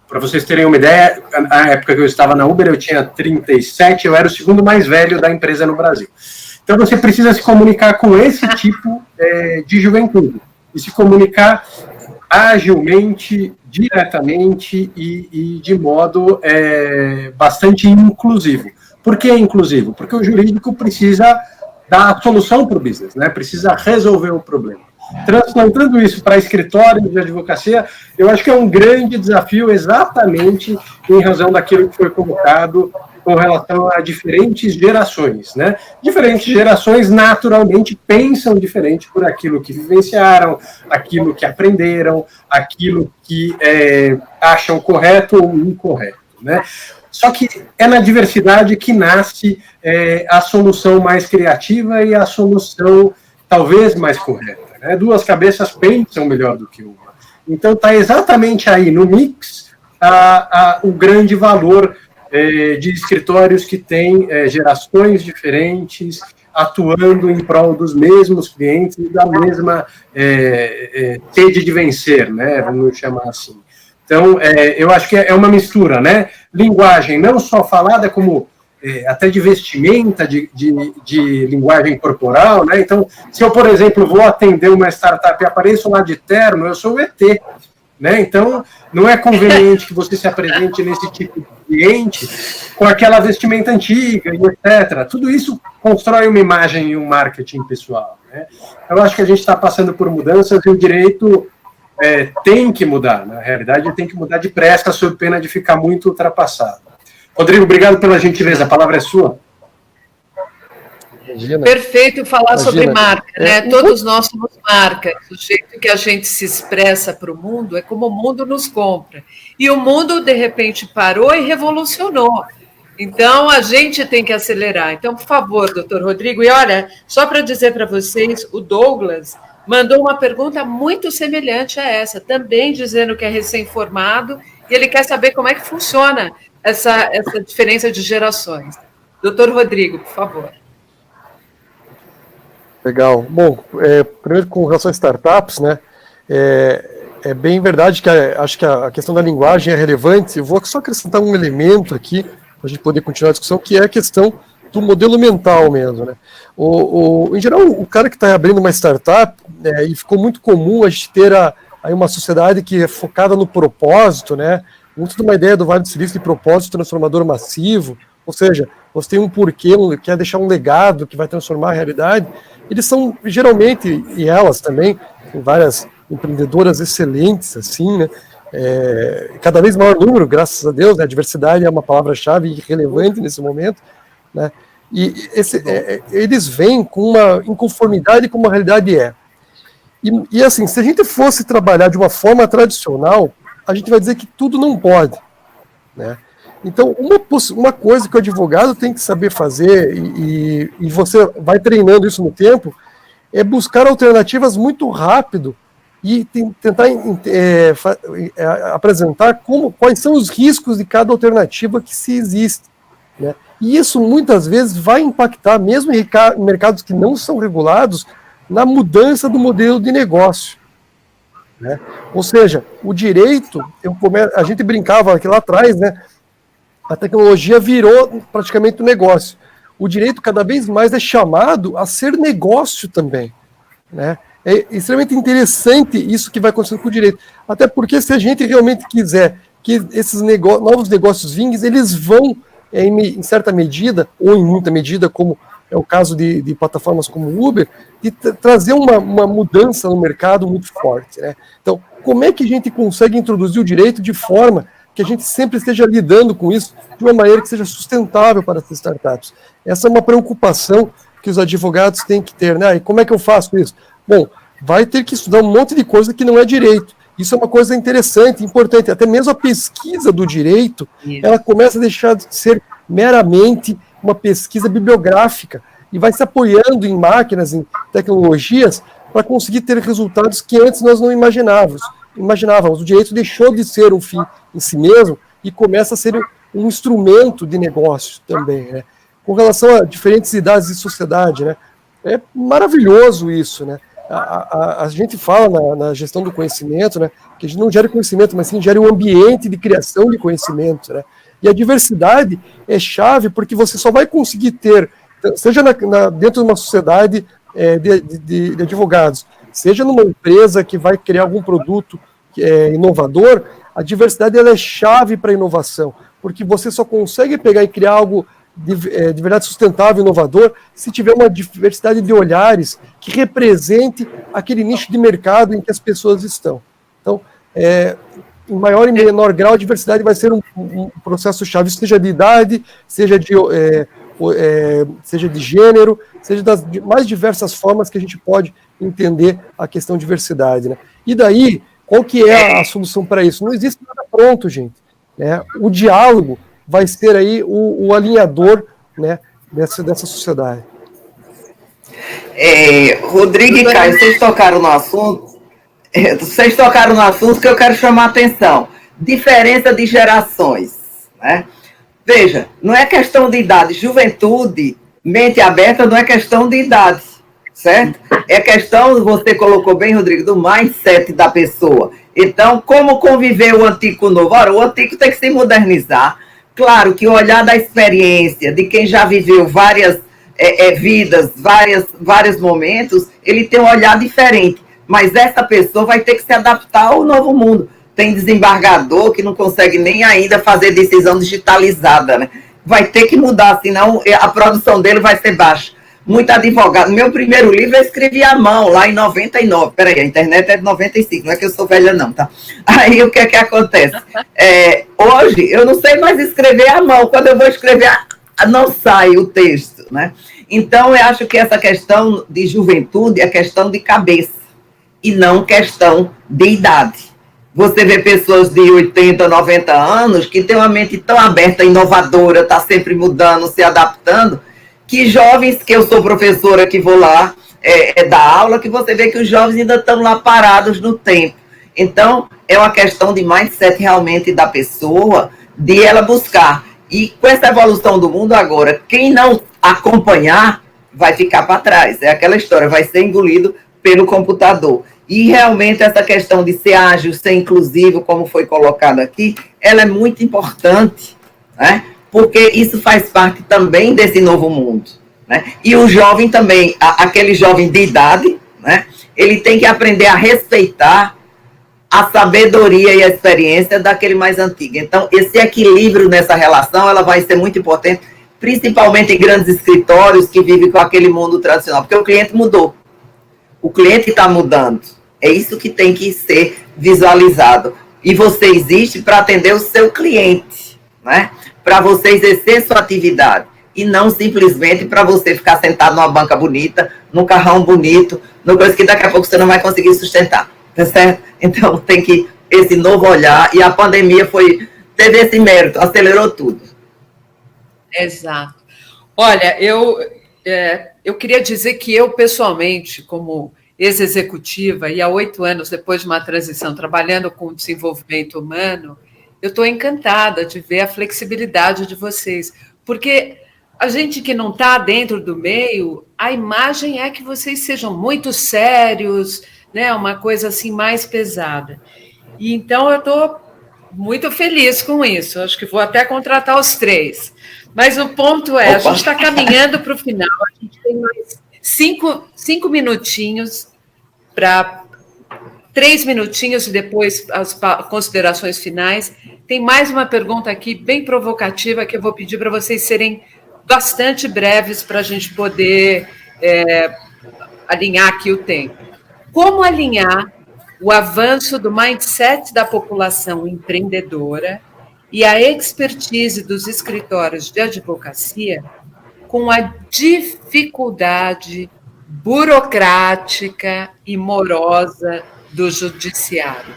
Para vocês terem uma ideia, na época que eu estava na Uber, eu tinha 37, eu era o segundo mais velho da empresa no Brasil. Então você precisa se comunicar com esse tipo de juventude, e se comunicar agilmente, diretamente e de modo bastante inclusivo. Por que inclusivo? Porque o jurídico precisa dar a solução para o business, né? Precisa resolver o problema. Transplantando isso para escritórios de advocacia, eu acho que é um grande desafio exatamente em razão daquilo que foi colocado com relação a diferentes gerações, né? Diferentes gerações naturalmente pensam diferente por aquilo que vivenciaram, aquilo que aprenderam, aquilo que acham correto ou incorreto, né? Só que é na diversidade que nasce a solução mais criativa e a solução talvez mais correta, né? Duas cabeças pensam melhor do que uma. Então está exatamente aí no mix o grande valor de escritórios que têm gerações diferentes, atuando em prol dos mesmos clientes e da mesma sede de vencer, né? Vamos chamar assim. Então, eu acho que é uma mistura, né? Linguagem não só falada, como até de vestimenta, de linguagem corporal, né? Então, se eu, por exemplo, vou atender uma startup e apareço lá de terno, eu sou o ET, né? Então, não é conveniente que você se apresente nesse tipo de cliente com aquela vestimenta antiga, e etc. Tudo isso constrói uma imagem e um marketing pessoal, né? Eu acho que a gente está passando por mudanças e o direito tem que mudar, na realidade tem que mudar depressa, sob pena de ficar muito ultrapassado. Rodrigo, obrigado pela gentileza, a palavra é sua. Imagina. Perfeito falar sobre marca, né? Todos nós somos marca. O jeito que a gente se expressa para o mundo é como o mundo nos compra. E o mundo, de repente, parou e revolucionou. Então, a gente tem que acelerar. Então, por favor, doutor Rodrigo, e olha, só para dizer para vocês, o Douglas mandou uma pergunta muito semelhante a essa, também dizendo que é recém-formado e ele quer saber como é que funciona essa diferença de gerações. Doutor Rodrigo, por favor. Legal. Bom, primeiro com relação a startups, né, é bem verdade que acho que a questão da linguagem é relevante. Eu vou só acrescentar um elemento aqui, para a gente poder continuar a discussão, que é a questão do modelo mental mesmo, né? Em geral, o cara que está abrindo uma startup, e ficou muito comum a gente ter aí uma sociedade que é focada no propósito, né? Muito de uma ideia do Vale do Silício de propósito transformador massivo, ou seja, você tem um porquê, quer deixar um legado que vai transformar a realidade. Eles são, geralmente, e elas também, tem várias empreendedoras excelentes, assim, né? Cada vez maior número, graças a Deus, né? A diversidade é uma palavra-chave relevante nesse momento, né? E eles vêm com uma inconformidade com uma realidade e assim, se a gente fosse trabalhar de uma forma tradicional, a gente vai dizer que tudo não pode, né? Então, uma coisa que o advogado tem que saber fazer, e você vai treinando isso no tempo, é buscar alternativas muito rápido e tentar apresentar quais são os riscos de cada alternativa que se existe, né? E isso muitas vezes vai impactar, mesmo em mercados que não são regulados, na mudança do modelo de negócio, né? Ou seja, o direito, a gente brincava aqui lá atrás, né? A tecnologia virou praticamente um negócio. O direito cada vez mais é chamado a ser negócio também, né? É extremamente interessante isso que vai acontecendo com o direito. Até porque se a gente realmente quiser que esses novos negócios vinguem, eles vão, em certa medida, ou em muita medida, como é o caso de plataformas como o Uber, de trazer uma mudança no mercado muito forte, né? Então, como é que a gente consegue introduzir o direito de forma que a gente sempre esteja lidando com isso de uma maneira que seja sustentável para as startups? Essa é uma preocupação que os advogados têm que ter, né? E como é que eu faço isso? Bom, vai ter que estudar um monte de coisa que não é direito. Isso é uma coisa interessante, importante. Até mesmo a pesquisa do direito, ela começa a deixar de ser meramente uma pesquisa bibliográfica e vai se apoiando em máquinas, em tecnologias, para conseguir ter resultados que antes nós não imaginávamos. O direito deixou de ser um fim em si mesmo e começa a ser um instrumento de negócio também, né? Com relação a diferentes idades de sociedade, né? É maravilhoso isso, né? A gente fala na gestão do conhecimento, né, que a gente não gera conhecimento, mas sim gera um ambiente de criação de conhecimento, né? E a diversidade é chave porque você só vai conseguir ter, seja dentro de uma sociedade de advogados, seja numa empresa que vai criar algum produto inovador, a diversidade ela é chave para a inovação, porque você só consegue pegar e criar algo de verdade sustentável, inovador, se tiver uma diversidade de olhares que represente aquele nicho de mercado em que as pessoas estão. Então, em maior e menor grau, a diversidade vai ser um processo-chave, seja de idade, seja de gênero, seja das mais diversas formas que a gente pode entender a questão de diversidade, né? E daí, qual que é a solução para isso? Não existe nada pronto, gente, né? O diálogo vai ser aí o alinhador, né, dessa sociedade. Rodrigo e Caio, vocês tocaram no assunto que eu quero chamar a atenção. Diferença de gerações, né? Veja, não é questão de idade. Juventude, mente aberta, não é questão de idade, certo? É questão, você colocou bem, Rodrigo, do mindset da pessoa. Então, como conviver o antigo com o novo? Ora, o antigo tem que se modernizar. Claro que o olhar da experiência, de quem já viveu várias vidas, vários momentos, ele tem um olhar diferente. Mas essa pessoa vai ter que se adaptar ao novo mundo. Tem desembargador que não consegue nem ainda fazer decisão digitalizada, né? Vai ter que mudar, senão a produção dele vai ser baixa. Muito advogado. Meu primeiro livro eu escrevi à mão, lá em 99. Peraí, a internet é de 95, não é que eu sou velha não, tá? Aí o que acontece? Hoje eu não sei mais escrever à mão. Quando eu vou escrever, não sai o texto, né? Então eu acho que essa questão de juventude é questão de cabeça e não questão de idade. Você vê pessoas de 80, 90 anos que têm uma mente tão aberta, inovadora, está sempre mudando, se adaptando, que jovens, que eu sou professora que vou lá dar aula, que você vê que os jovens ainda estão lá parados no tempo. Então, é uma questão de mindset realmente da pessoa, de ela buscar. E com essa evolução do mundo agora, quem não acompanhar vai ficar para trás. É aquela história, vai ser engolido pelo computador. E realmente essa questão de ser ágil, ser inclusivo, como foi colocado aqui, ela é muito importante, né? Porque isso faz parte também desse novo mundo, né? E o jovem também, aquele jovem de idade, né? Ele tem que aprender a respeitar a sabedoria e a experiência daquele mais antigo. Então, esse equilíbrio nessa relação, ela vai ser muito importante, principalmente em grandes escritórios que vivem com aquele mundo tradicional, porque o cliente mudou. O cliente está mudando. É isso que tem que ser visualizado. E você existe para atender o seu cliente, né? Para você exercer sua atividade. E não simplesmente para você ficar sentado numa banca bonita, num carrão bonito, numa coisa que daqui a pouco você não vai conseguir sustentar. Tá certo? Então tem que esse novo olhar, e a pandemia teve esse mérito, acelerou tudo. Exato. Olha, eu queria dizer que eu, pessoalmente, como ex-executiva, e há 8 anos depois de uma transição, trabalhando com desenvolvimento humano, eu estou encantada de ver a flexibilidade de vocês, porque a gente que não está dentro do meio, a imagem é que vocês sejam muito sérios, né, uma coisa assim mais pesada. E então eu estou muito feliz com isso, acho que vou até contratar os 3. Mas o ponto é, a gente está caminhando para o final, a gente tem mais 5 minutinhos para 3 minutinhos e depois as considerações finais. Tem mais uma pergunta aqui bem provocativa que eu vou pedir para vocês serem bastante breves para a gente poder alinhar aqui o tempo. Como alinhar o avanço do mindset da população empreendedora e a expertise dos escritórios de advocacia com a dificuldade burocrática e morosa do judiciário?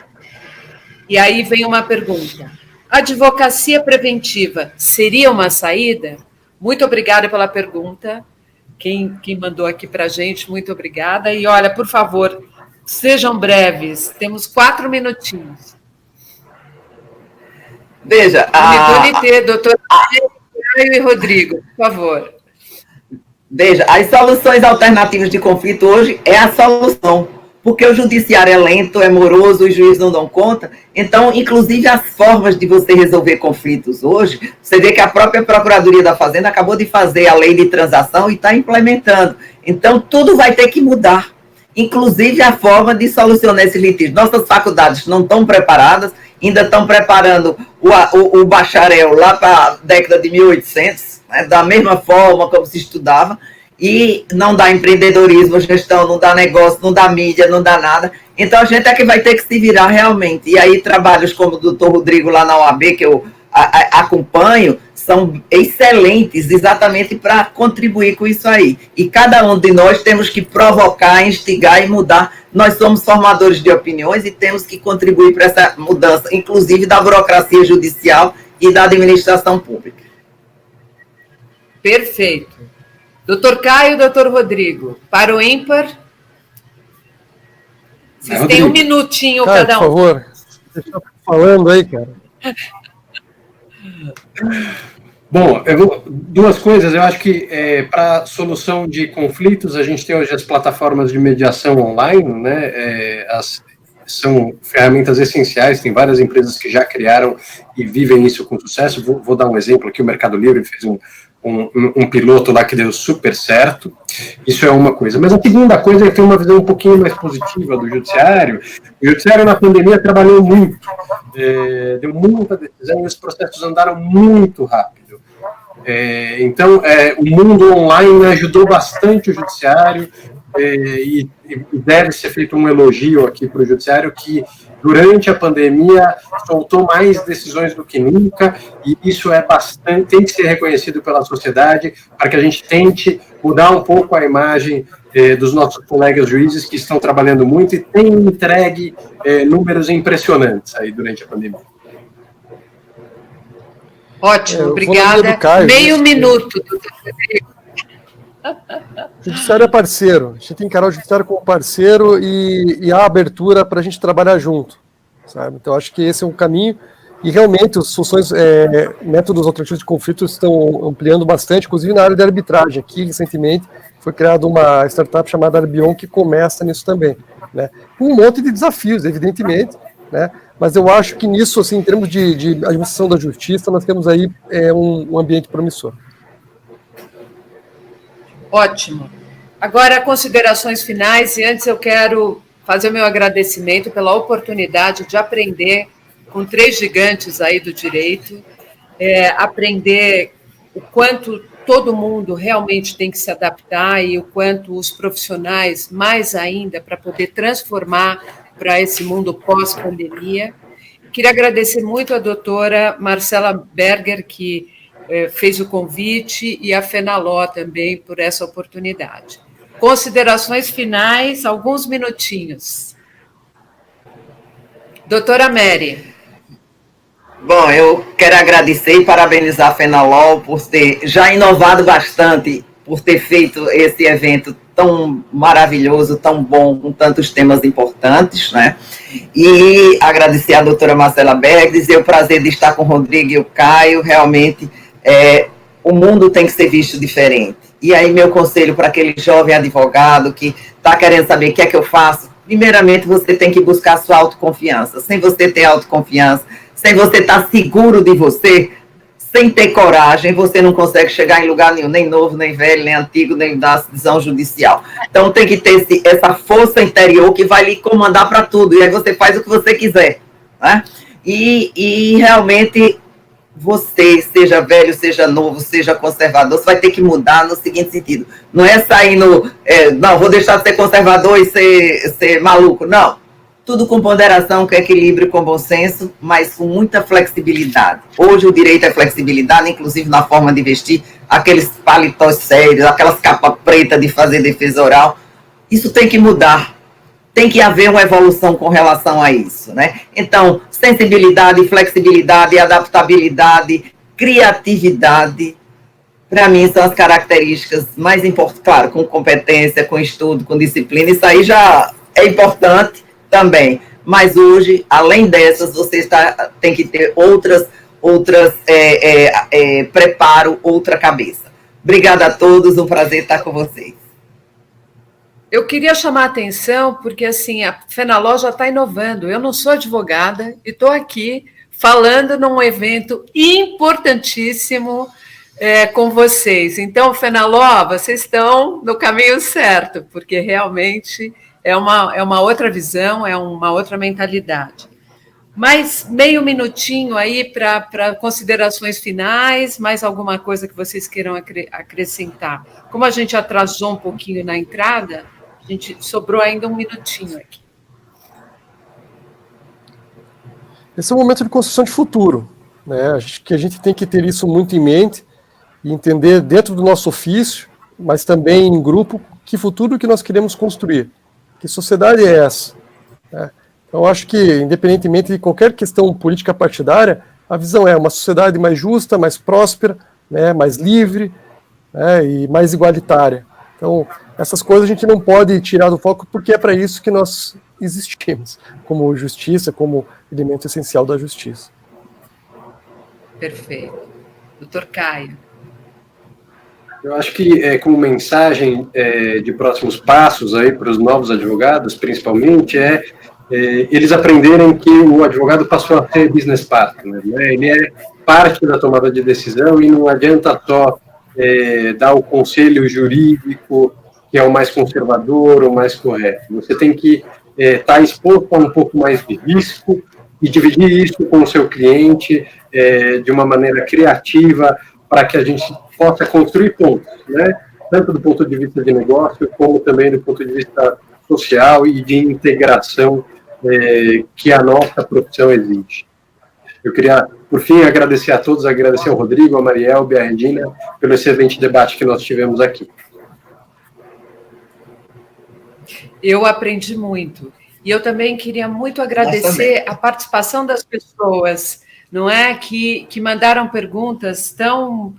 E aí vem uma pergunta. A advocacia preventiva seria uma saída? Muito obrigada pela pergunta. Quem mandou aqui para a gente, muito obrigada. E olha, por favor, sejam breves. Temos 4 minutinhos. Veja, doutor Caio e Rodrigo, por favor. Veja, as soluções alternativas de conflito hoje é a solução, porque o judiciário é lento, é moroso, os juízes não dão conta. Então, inclusive, as formas de você resolver conflitos hoje, você vê que a própria Procuradoria da Fazenda acabou de fazer a lei de transação e está implementando. Então, tudo vai ter que mudar, inclusive a forma de solucionar esse litígio. Nossas faculdades não estão preparadas, ainda estão preparando o bacharel lá para a década de 1800, né, da mesma forma como se estudava, e não dá empreendedorismo, gestão, não dá negócio, não dá mídia, não dá nada. Então, a gente é que vai ter que se virar realmente. E aí, trabalhos como o doutor Rodrigo lá na OAB, que eu acompanho, são excelentes exatamente para contribuir com isso aí. E cada um de nós temos que provocar, instigar e mudar. Nós somos formadores de opiniões e temos que contribuir para essa mudança, inclusive da burocracia judicial e da administração pública. Perfeito. Doutor Caio e doutor Rodrigo, para o ímpar, vocês têm um minutinho Caio, cada um. Por favor, deixa eu falando aí, cara. Bom, duas coisas. Eu acho que para solução de conflitos, a gente tem hoje as plataformas de mediação online, né? São ferramentas essenciais, tem várias empresas que já criaram e vivem isso com sucesso. Vou dar um exemplo aqui, o Mercado Livre fez um piloto lá que deu super certo. Isso é uma coisa. Mas a segunda coisa é ter uma visão um pouquinho mais positiva do judiciário. O judiciário na pandemia trabalhou muito, deu muita decisão e os processos andaram muito rápido. Então, o mundo online ajudou bastante o judiciário e deve ser feito um elogio aqui para o judiciário que durante a pandemia soltou mais decisões do que nunca, e isso tem que ser reconhecido pela sociedade para que a gente tente mudar um pouco a imagem dos nossos colegas juízes que estão trabalhando muito e têm entregue números impressionantes aí durante a pandemia. Ótimo, obrigada. Caio, meio minuto, doutor Rodrigo. O judiciário é parceiro, a gente tem que encarar o judiciário como parceiro e há abertura para a gente trabalhar junto, sabe? Então, acho que esse é um caminho, e realmente as soluções, métodos alternativos de conflito estão ampliando bastante, inclusive na área de arbitragem. Aqui, recentemente, foi criada uma startup chamada Arbion, que começa nisso também, né? Com um monte de desafios, evidentemente, né? Mas eu acho que nisso, assim, em termos de administração da justiça, nós temos aí um ambiente promissor. Ótimo. Agora, considerações finais, e antes eu quero fazer o meu agradecimento pela oportunidade de aprender com 3 gigantes aí do direito, aprender o quanto todo mundo realmente tem que se adaptar e o quanto os profissionais, mais ainda, para poder transformar para esse mundo pós-pandemia. Queria agradecer muito a doutora Marcela Berger, que fez o convite, e a Fenaló também por essa oportunidade. Considerações finais, alguns minutinhos. Doutora Mary. Bom, eu quero agradecer e parabenizar a Fenaló por ter já inovado bastante, por ter feito esse evento tão maravilhoso, tão bom, com tantos temas importantes, né? E agradecer a doutora Marcela Berger, dizer o prazer de estar com o Rodrigo e o Caio. Realmente, o mundo tem que ser visto diferente. E aí, meu conselho para aquele jovem advogado que está querendo saber o que é que eu faço, primeiramente, você tem que buscar a sua autoconfiança. Sem você ter autoconfiança, sem você estar seguro de você, sem ter coragem, você não consegue chegar em lugar nenhum, nem novo, nem velho, nem antigo, nem da decisão judicial. Então, tem que ter essa força interior que vai lhe comandar para tudo, e aí você faz o que você quiser, né? E realmente, você, seja velho, seja novo, seja conservador, você vai ter que mudar no seguinte sentido. Não é sair não, vou deixar de ser conservador e ser maluco, não. Tudo com ponderação, com equilíbrio, com bom senso, mas com muita flexibilidade. Hoje o direito é flexibilidade, inclusive na forma de vestir, aqueles paletós sérios, aquelas capas pretas de fazer defesa oral. Isso tem que mudar. Tem que haver uma evolução com relação a isso, né? Então, sensibilidade, flexibilidade, adaptabilidade, criatividade, para mim são as características mais importantes. Claro, com competência, com estudo, com disciplina, isso aí já é importante também. Mas hoje, além dessas, você tem que ter outras preparo, outra cabeça. Obrigada a todos, um prazer estar com vocês. Eu queria chamar a atenção, porque assim, a Fenaló já está inovando. Eu não sou advogada e estou aqui falando num evento importantíssimo com vocês. Então, Fenaló, vocês estão no caminho certo, porque realmente é uma outra visão, é uma outra mentalidade. Mais meio minutinho aí para considerações finais, mais alguma coisa que vocês queiram acrescentar. Como a gente atrasou um pouquinho na entrada, a gente sobrou ainda um minutinho aqui. Esse é um momento de construção de futuro, né? Que a gente tem que ter isso muito em mente e entender dentro do nosso ofício, mas também em grupo, que futuro que nós queremos construir, que sociedade é essa, né? Então, acho que, independentemente de qualquer questão política partidária, a visão é uma sociedade mais justa, mais próspera, né, mais livre, né, e mais igualitária. Então, essas coisas a gente não pode tirar do foco, porque é para isso que nós existimos, como justiça, como elemento essencial da justiça. Perfeito. Doutor Caio. Eu acho que, como mensagem de próximos passos aí para os novos advogados, principalmente, eles aprenderem que o advogado passou a ser business partner, né? Ele é parte da tomada de decisão e não adianta só dar o conselho jurídico, que é o mais conservador, o mais correto. Você tem que estar exposto a um pouco mais de risco e dividir isso com o seu cliente de uma maneira criativa para que a gente possa construir pontos, né? Tanto do ponto de vista de negócio, como também do ponto de vista social e de integração que a nossa profissão exige. Eu queria, por fim, agradecer a todos, agradecer ao Rodrigo, a Marielbe, a Regina, pelo excelente debate que nós tivemos aqui. Eu aprendi muito. E eu também queria muito agradecer a participação das pessoas, não é, que mandaram perguntas tão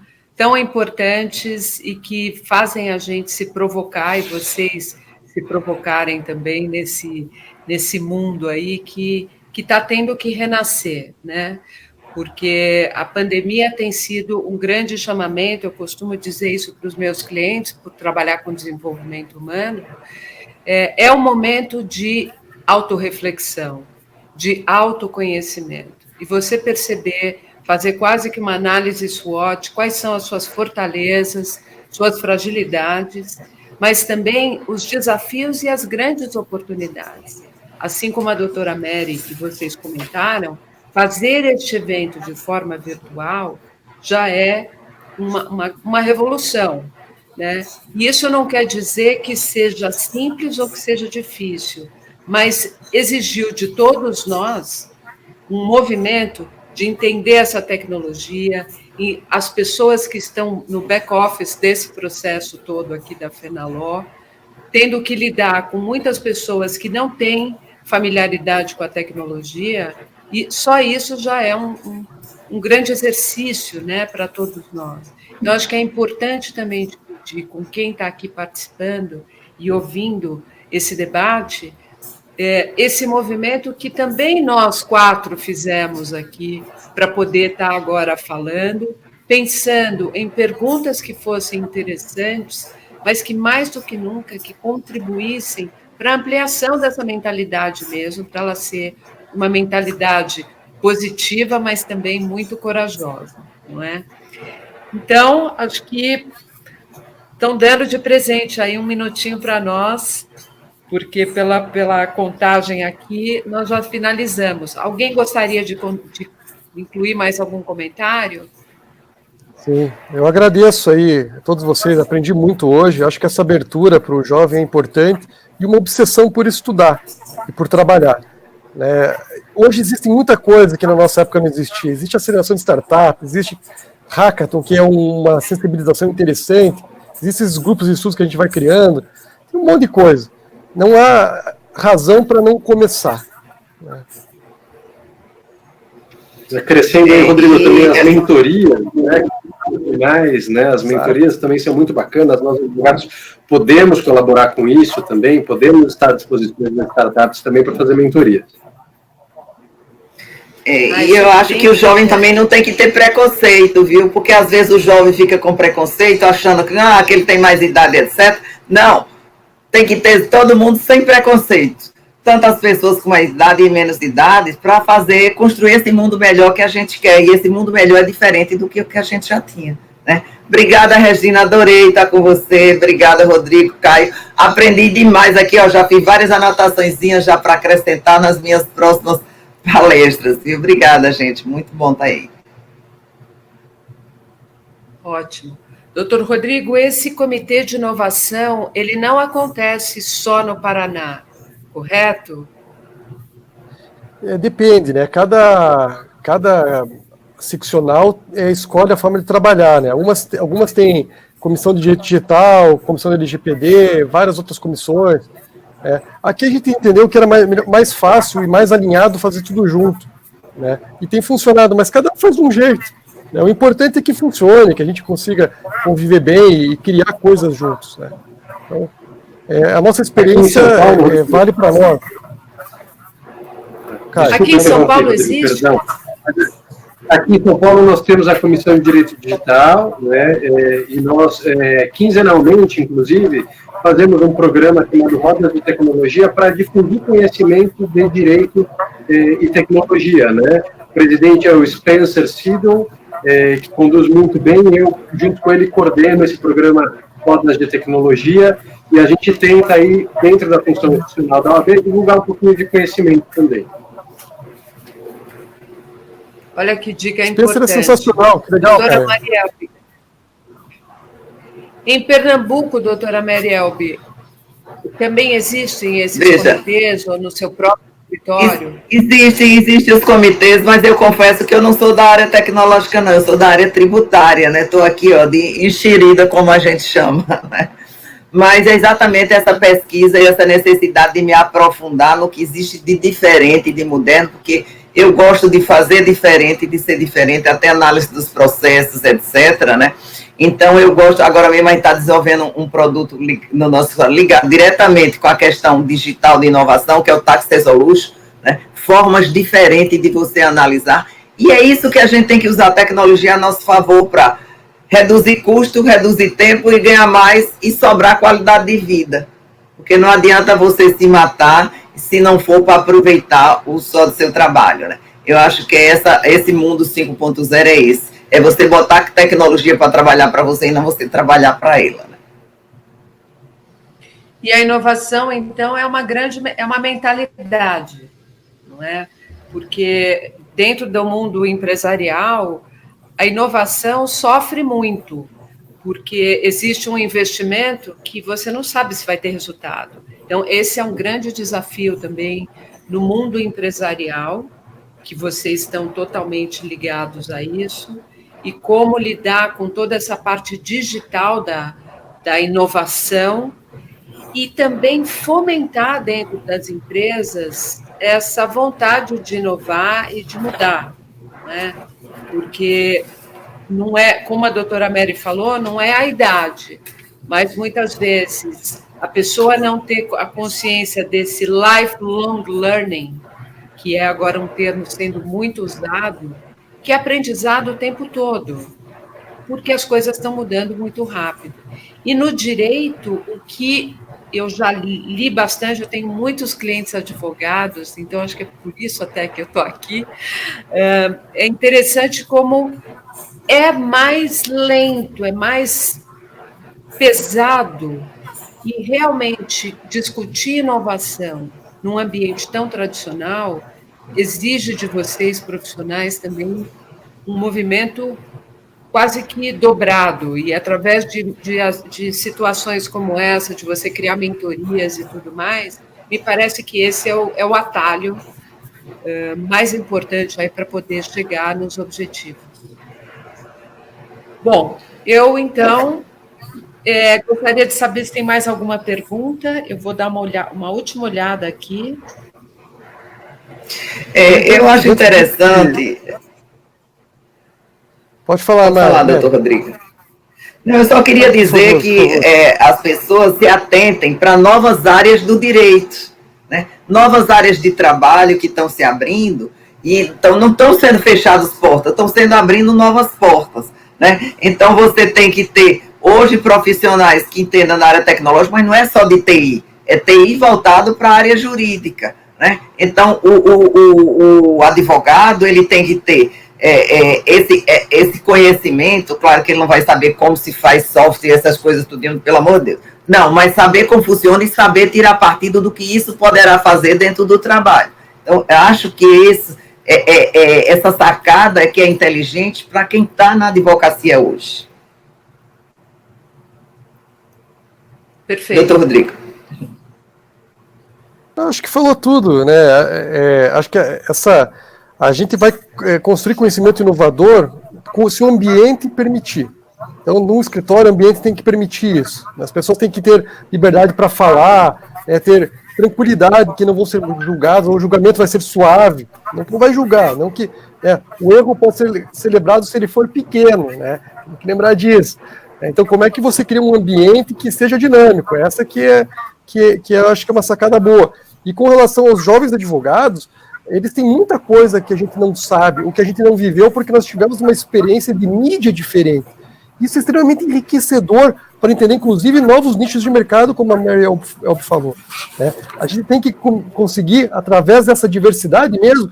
importantes e que fazem a gente se provocar, e vocês se provocarem também nesse mundo aí que está tendo que renascer, né? Porque a pandemia tem sido um grande chamamento, eu costumo dizer isso para os meus clientes, por trabalhar com desenvolvimento humano, é um momento de autorreflexão, de autoconhecimento, e você perceber, fazer quase que uma análise SWOT, quais são as suas fortalezas, suas fragilidades, mas também os desafios e as grandes oportunidades. Assim como a doutora Mary, que vocês comentaram, fazer este evento de forma virtual já é uma revolução, né? E isso não quer dizer que seja simples ou que seja difícil, mas exigiu de todos nós um movimento de entender essa tecnologia, e as pessoas que estão no back-office desse processo todo aqui da Fenaló, tendo que lidar com muitas pessoas que não têm familiaridade com a tecnologia, e só isso já é um grande exercício, né, para todos nós. Eu acho que é importante também discutir com quem está aqui participando e ouvindo esse debate, esse movimento que também nós 4 fizemos aqui para poder estar agora falando, pensando em perguntas que fossem interessantes, mas que mais do que nunca que contribuíssem para a ampliação dessa mentalidade mesmo, para ela ser uma mentalidade positiva, mas também muito corajosa, não é? Então, acho que estão dando de presente aí um minutinho para nós, porque pela contagem aqui, nós já finalizamos. Alguém gostaria de incluir mais algum comentário? Sim, eu agradeço aí a todos vocês, aprendi muito hoje, acho que essa abertura para o jovem é importante, e uma obsessão por estudar e por trabalhar. Hoje existe muita coisa que na nossa época não existia, existe aceleração de startup, existe hackathon, que é uma sensibilização interessante, existem esses grupos de estudos que a gente vai criando, tem um monte de coisa. Não há razão para não começar. Crescendo aí, Rodrigo, também as mentorias, né? As mentorias também são muito bacanas, nós advogados podemos colaborar com isso também, podemos estar à disposição das startups também para fazer mentorias. E eu acho que o jovem também não tem que ter preconceito, viu? Porque às vezes o jovem fica com preconceito, achando que ele tem mais idade, etc. Não, tem que ter todo mundo sem preconceito. Tanto as pessoas com mais idade e menos idade, para construir esse mundo melhor que a gente quer. E esse mundo melhor é diferente do que o que a gente já tinha, né? Obrigada, Regina, adorei estar com você. Obrigada, Rodrigo, Caio. Aprendi demais aqui, ó, já fiz várias anotaçõezinhas já para acrescentar nas minhas próximas palestras. E obrigada, gente. Muito bom estar aí. Ótimo. Doutor Rodrigo, esse comitê de inovação, ele não acontece só no Paraná, correto? Depende, né? Cada seccional escolhe a forma de trabalhar, né? Algumas têm comissão de direito digital, comissão de LGPD, várias outras comissões. Aqui a gente entendeu que era mais fácil e mais alinhado fazer tudo junto, né? E tem funcionado, mas cada um faz de um jeito, né? O importante é que funcione, que a gente consiga conviver bem e criar coisas juntos, né? Então, a nossa experiência vale para nós. Aqui em São Paulo existe? Aqui em São Paulo nós temos a Comissão de Direito Digital, né, e nós, quinzenalmente, inclusive, fazemos um programa chamado Rodas de Tecnologia para difundir conhecimento de direito e tecnologia, né? O presidente é o Spencer Seidel, que conduz muito bem, eu, junto com ele, coordeno esse programa Rodas de Tecnologia, e a gente tenta aí, dentro da função institucional da OAB, divulgar um pouquinho de conhecimento também. Olha que dica importante. É sensacional, que legal, doutora Marielbe. Em Pernambuco, doutora Marielbe, também existem esses comitês, ou no seu próprio escritório? Existem os comitês, mas eu confesso que eu não sou da área tecnológica, não, eu sou da área tributária, né? Estou aqui, ó, de enxerida, como a gente chama, né? Mas é exatamente essa pesquisa e essa necessidade de me aprofundar no que existe de diferente, de moderno, porque eu gosto de fazer diferente, de ser diferente, até análise dos processos, etc., né? Então, eu gosto, agora mesmo a gente está desenvolvendo um produto no nosso, ligado diretamente com a questão digital de inovação, que é o Tax Resolution, né? Formas diferentes de você analisar, e é isso que a gente tem que usar a tecnologia a nosso favor para reduzir custo, reduzir tempo e ganhar mais e sobrar qualidade de vida. Porque não adianta você se matar se não for para aproveitar o só do seu trabalho, né? Eu acho que esse mundo 5.0 é esse. É você botar tecnologia para trabalhar para você e não você trabalhar para ela, né? E a inovação, então, é uma mentalidade, não é? Porque dentro do mundo empresarial, a inovação sofre muito, porque existe um investimento que você não sabe se vai ter resultado. Então, esse é um grande desafio também no mundo empresarial, que vocês estão totalmente ligados a isso, e como lidar com toda essa parte digital da inovação, e também fomentar dentro das empresas essa vontade de inovar e de mudar, né? Porque não é, como a doutora Mary falou, não é a idade, mas muitas vezes a pessoa não ter a consciência desse lifelong learning, que é agora um termo sendo muito usado, que é aprendizado o tempo todo, porque as coisas estão mudando muito rápido. E no direito, o que eu já li bastante, eu tenho muitos clientes advogados, então acho que é por isso até que eu estou aqui, é interessante como é mais lento, é mais pesado, e realmente discutir inovação num ambiente tão tradicional exige de vocês, profissionais, também um movimento quase que dobrado, e através de situações como essa, de você criar mentorias e tudo mais, me parece que esse é o atalho mais importante aí para poder chegar nos objetivos. Bom, eu, então, gostaria de saber se tem mais alguma pergunta. Eu vou dar uma última olhada aqui. Eu acho interessante... Pode falar, doutor Rodrigo. Não, eu só queria dizer que as pessoas se atentem para novas áreas do direito, né? Novas áreas de trabalho que estão se abrindo, E, então, não estão sendo fechadas portas, estão sendo abrindo novas portas, né? Então, você tem que ter, hoje, profissionais que entendam na área tecnológica, mas não é só de TI, é TI voltado para a área jurídica, né? Então, o advogado, ele tem que ter esse conhecimento, claro que ele não vai saber como se faz software e essas coisas tudo, pelo amor de Deus. Não, mas saber como funciona e saber tirar partido do que isso poderá fazer dentro do trabalho. Então, eu acho que essa sacada é que é inteligente para quem está na advocacia hoje. Perfeito. Doutor Rodrigo. Acho que falou tudo, né? Acho que a gente vai construir conhecimento inovador se o ambiente permitir. Então, num escritório, o ambiente tem que permitir isso. As pessoas têm que ter liberdade para falar, ter tranquilidade que não vão ser julgados, ou o julgamento vai ser suave, não vai julgar, não que o erro pode ser celebrado se ele for pequeno, né? Tem que lembrar disso. Então, como é que você cria um ambiente que seja dinâmico? Essa que eu acho que é uma sacada boa. E com relação aos jovens advogados, eles têm muita coisa que a gente não sabe, o que a gente não viveu, porque nós tivemos uma experiência de mídia diferente. Isso é extremamente enriquecedor para entender, inclusive, novos nichos de mercado, como a Mary Elbe falou, né? A gente tem que conseguir, através dessa diversidade mesmo,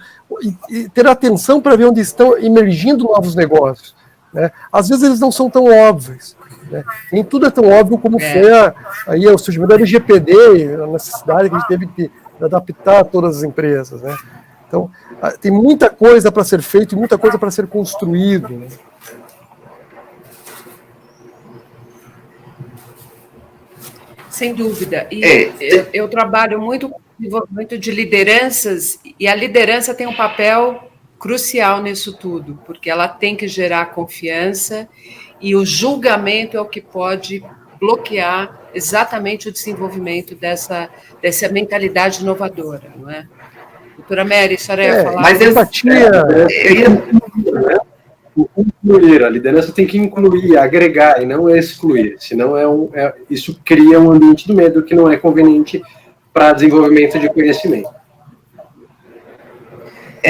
e ter atenção para ver onde estão emergindo novos negócios, né? Às vezes eles não são tão óbvios, né? Nem tudo é tão óbvio como foi o surgimento da LGPD, a necessidade que a gente teve de adaptar todas as empresas, né? Então, tem muita coisa para ser feito e muita coisa para ser construído, né? Sem dúvida. E eu trabalho muito com desenvolvimento de lideranças, e a liderança tem um papel crucial nisso tudo, porque ela tem que gerar confiança, e o julgamento é o que pode bloquear exatamente o desenvolvimento dessa mentalidade inovadora, não é? Doutora Mary, a senhora ia falar... Mas incluir, a liderança tem que incluir, agregar e não excluir, senão isso cria um ambiente do medo que não é conveniente para desenvolvimento de conhecimento.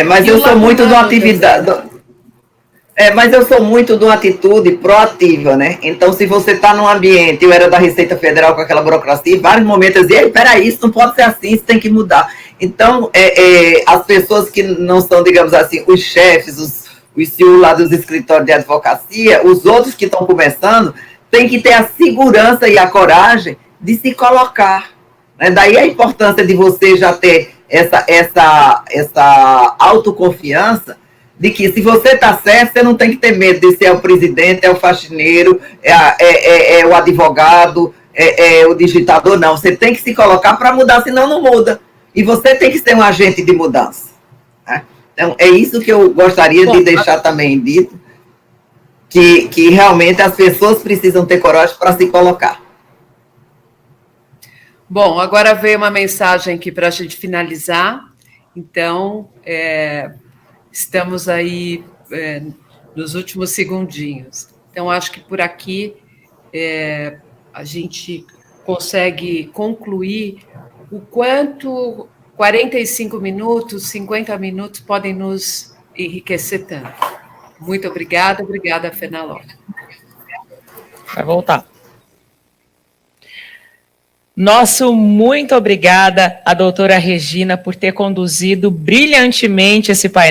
Mas eu sou muito de uma atividade... mas eu sou muito de uma atitude proativa, né? Então, se você está num ambiente, eu era da Receita Federal com aquela burocracia, em vários momentos eu dizia, peraí, isso não pode ser assim, isso tem que mudar. Então, as pessoas que não são, digamos assim, os chefes, os CEO lá dos escritórios de advocacia, os outros que estão começando, têm que ter a segurança e a coragem de se colocar, né? Daí a importância de você já ter essa autoconfiança, de que se você está certo, você não tem que ter medo de ser o presidente, o faxineiro, o advogado, o digitador, não. Você tem que se colocar para mudar, senão não muda. E você tem que ser um agente de mudança, né? Então, é isso que eu gostaria de deixar também dito, que realmente as pessoas precisam ter coragem para se colocar. Bom, agora veio uma mensagem aqui para a gente finalizar. Então, estamos aí nos últimos segundinhos. Então, acho que por aqui a gente consegue concluir o quanto 45 minutos, 50 minutos podem nos enriquecer tanto. Muito obrigada, Fenelon. Vai voltar. Nosso muito obrigada à doutora Regina por ter conduzido brilhantemente esse painel.